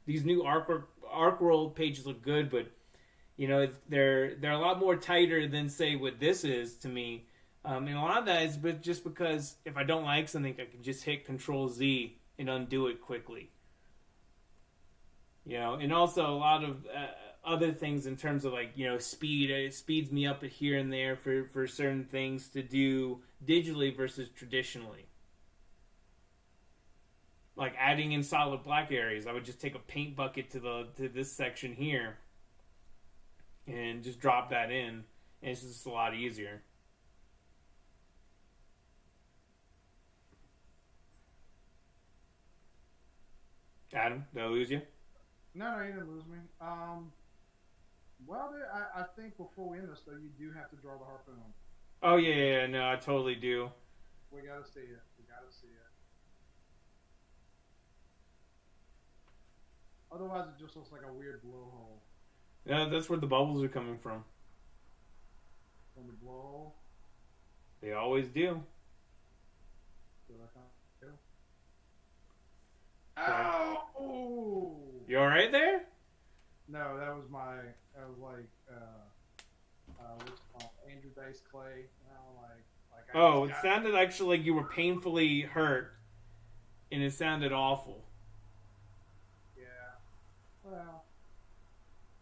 Speaker 2: these new Arc World pages look good, but they're a lot more tighter than say what this is to me. And a lot of that is just because if I don't like something, I can just hit Control Z and undo it quickly. And also a lot of other things in terms of speed. It speeds me up here and there for certain things to do digitally versus traditionally. Like adding in solid black areas, I would just take a paint bucket to this section here and just drop that in, and it's just a lot easier. Adam, did I lose you?
Speaker 1: No, you didn't lose me. Well, I think before we end this, though, you do have to draw the harpoon.
Speaker 2: Oh, yeah, no, I totally do.
Speaker 1: We gotta see it. Otherwise, it just looks like a weird blowhole.
Speaker 2: Yeah, that's where the bubbles are coming from.
Speaker 1: From the blowhole?
Speaker 2: They always do.
Speaker 1: Ow!
Speaker 2: You alright there?
Speaker 1: No, that was like, what's it called? Andrew Dice Clay.
Speaker 2: It sounded actually like you were painfully hurt, and it sounded awful.
Speaker 1: Yeah. Well,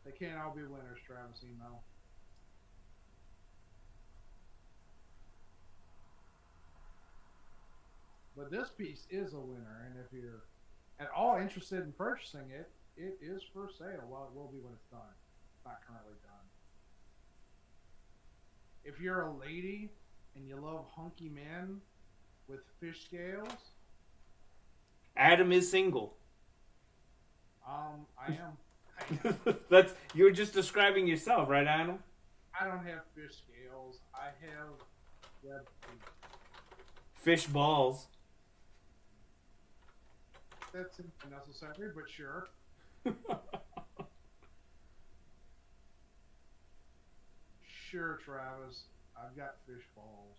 Speaker 1: they can't all be winners, Travis Emo. But this piece is a winner, and if you're at all interested in purchasing it, it is for sale. Well, it will be when it's done. It's not currently done. If you're a lady and you love hunky men with fish scales,
Speaker 2: Adam is single.
Speaker 1: I am.
Speaker 2: That's you were just describing yourself, right, Adam?
Speaker 1: I don't have fish scales. I have web feet.
Speaker 2: Fish balls.
Speaker 1: That's unnecessary, but sure. Sure, Travis. I've got fish balls.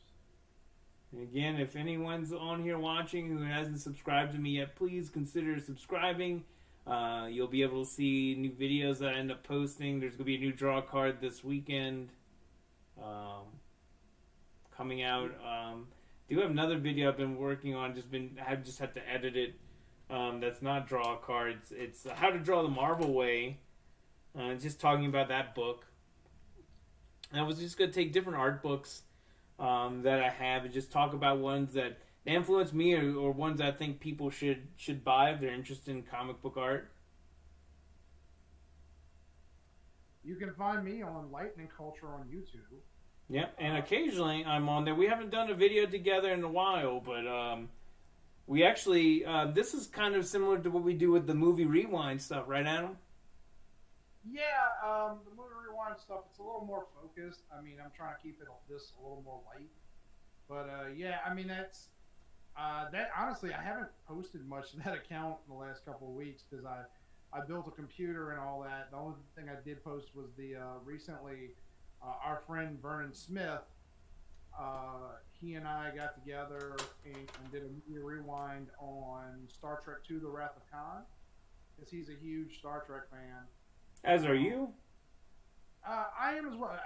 Speaker 2: And again, if anyone's on here watching who hasn't subscribed to me yet, please consider subscribing. You'll be able to see new videos that I end up posting. There's going to be a new draw card this weekend. Coming coming out. Do have another video I've been working on. I've just had to edit it. That's not draw cards. It's how to draw the Marvel way. Just talking about that book. And I was just gonna take different art books that I have and just talk about ones that influence me or ones I think people should buy if they're interested in comic book art.
Speaker 1: You can find me on Lightning Culture on YouTube.
Speaker 2: Yep, and occasionally I'm on there. We haven't done a video together in a while, but we actually this is kind of similar to what we do with the movie rewind stuff, right, Adam?
Speaker 1: Yeah, the movie rewind stuff, it's a little more focused. I mean, I'm trying to keep this a little more light. But yeah, I mean, that's that. Honestly, I haven't posted much to that account in the last couple of weeks because I built a computer and all that. The only thing I did post was the recently our friend Vernon Smith. He and I got together and did a movie rewind on Star Trek II: The Wrath of Khan because he's a huge Star Trek fan.
Speaker 2: As are you?
Speaker 1: I am as well.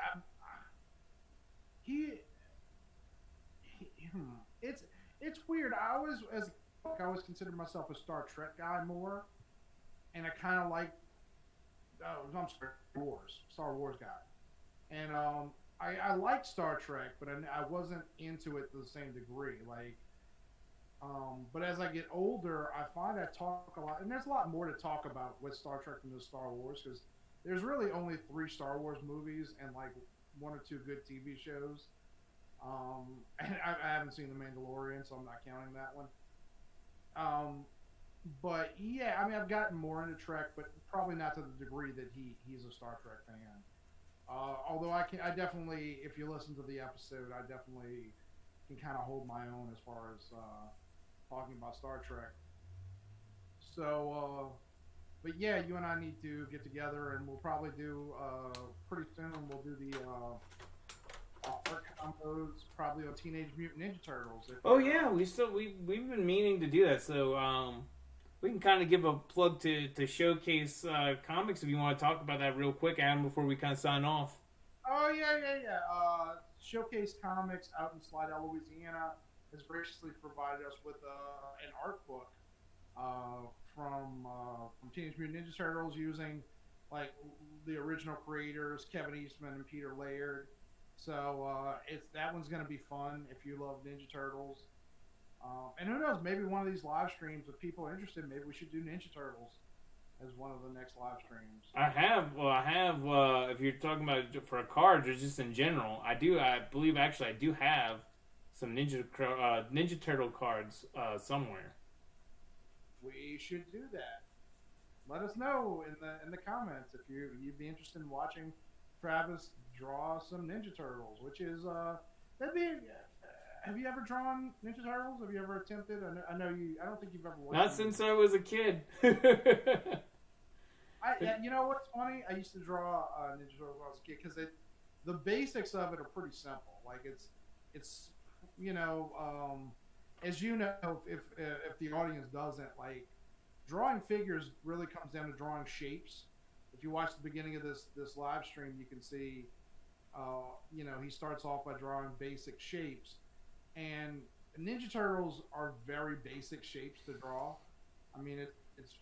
Speaker 1: It's weird. I always considered myself a Star Trek guy more, and I kind of like I'm Star Wars guy, and I like Star Trek, but I wasn't into it to the same degree. Like, but as I get older, I find I talk a lot, and there's a lot more to talk about with Star Trek than the Star Wars because there's really only 3 Star Wars movies and like 1 or 2 good TV shows. And I haven't seen The Mandalorian, so I'm not counting that one. But yeah, I mean, I've gotten more into Trek, but probably not to the degree that he's a Star Trek fan. Although I definitely, if you listen to the episode, I definitely can kind of hold my own as far as talking about Star Trek. So, but yeah, you and I need to get together, and we'll probably do pretty soon. We'll do the art combos, probably on Teenage Mutant Ninja Turtles.
Speaker 2: Oh yeah, we've been meaning to do that. So we can kind of give a plug to Showcase Comics if you want to talk about that real quick, Adam, before we kind of sign off.
Speaker 1: Oh yeah. Showcase Comics out in Slidell, Louisiana, has graciously provided us with an art book from Teenage Mutant Ninja Turtles using like the original creators, Kevin Eastman and Peter Laird. So that one's going to be fun if you love Ninja Turtles. And who knows, maybe one of these live streams, if people are interested, maybe we should do Ninja Turtles as one of the next live streams.
Speaker 2: I have, if you're talking about for a card or just in general, I believe I do have some Ninja Turtle cards somewhere.
Speaker 1: We should do that. Let us know in the comments if you'd be interested in watching Travis draw some Ninja Turtles, which is that'd be. Have you ever drawn Ninja Turtles? Have you ever attempted? I know you. I don't think you've ever watched.
Speaker 2: Not since I was a kid.
Speaker 1: You know what's funny? I used to draw Ninja Turtles when I was a kid because the basics of it are pretty simple. Like it's you know, as you know, if the audience doesn't, like, drawing figures really comes down to drawing shapes. If you watch the beginning of this live stream, you can see, you know, he starts off by drawing basic shapes, and Ninja Turtles are very basic shapes to draw. I mean, it's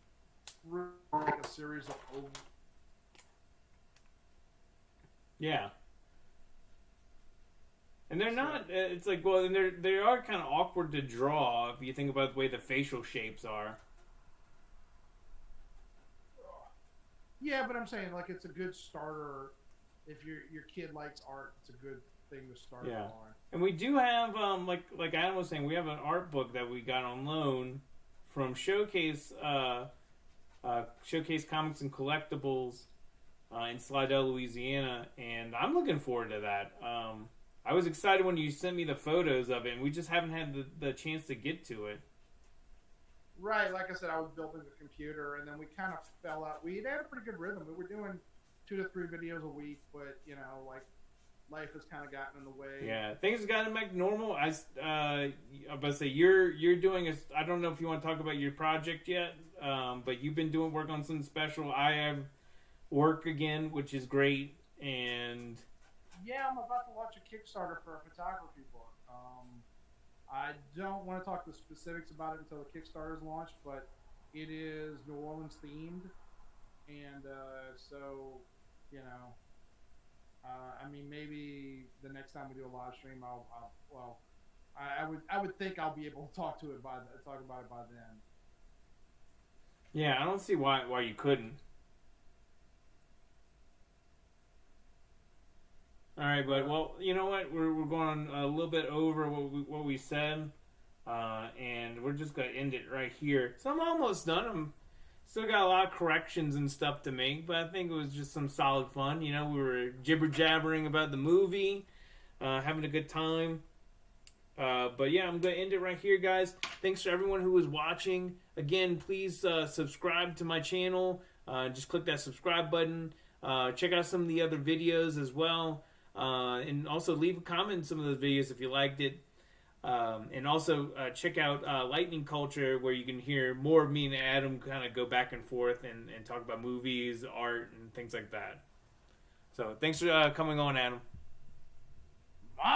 Speaker 1: really like a series of ovals.
Speaker 2: Yeah. And they're not, it's like, well, and they are kind of awkward to draw if you think about the way the facial shapes are.
Speaker 1: Yeah, but I'm saying, like, it's a good starter. If your kid likes art, it's a good thing to start on.
Speaker 2: And we do have, like Adam was saying, we have an art book that we got on loan from Showcase Comics and Collectibles in Slidell, Louisiana, and I'm looking forward to that. I was excited when you sent me the photos of it, and we just haven't had the chance to get to it.
Speaker 1: Right, like I said, I was building the computer, and then we kind of fell out. We had a pretty good rhythm. We were doing 2 to 3 videos a week, but, you know, like, life has kind of gotten in the way.
Speaker 2: Yeah, things have gotten back normal. I'm about to say, you're doing I don't know if you want to talk about your project yet, but you've been doing work on something special. I have work again, which is great, and
Speaker 1: Yeah, I'm about to launch a Kickstarter for a photography book. I don't want to talk the specifics about it until the Kickstarter is launched, but it is New Orleans themed, and so you know, I mean, maybe the next time we do a live stream, I would think I'll be able to talk about it by then.
Speaker 2: Yeah, I don't see why you couldn't. All right, but well, you know what? We're going a little bit over what we said, and we're just gonna end it right here. So I'm almost done. I'm still got a lot of corrections and stuff to make, but I think it was just some solid fun. You know, we were jibber jabbering about the movie, having a good time. But yeah, I'm gonna end it right here, guys. Thanks to everyone who was watching. Again, please subscribe to my channel. Just click that subscribe button. Check out some of the other videos as well. And also leave a comment in some of those videos if you liked it. And also check out Lightning Culture, where you can hear more of me and Adam kind of go back and forth and talk about movies, art, and things like that. So thanks for coming on, Adam.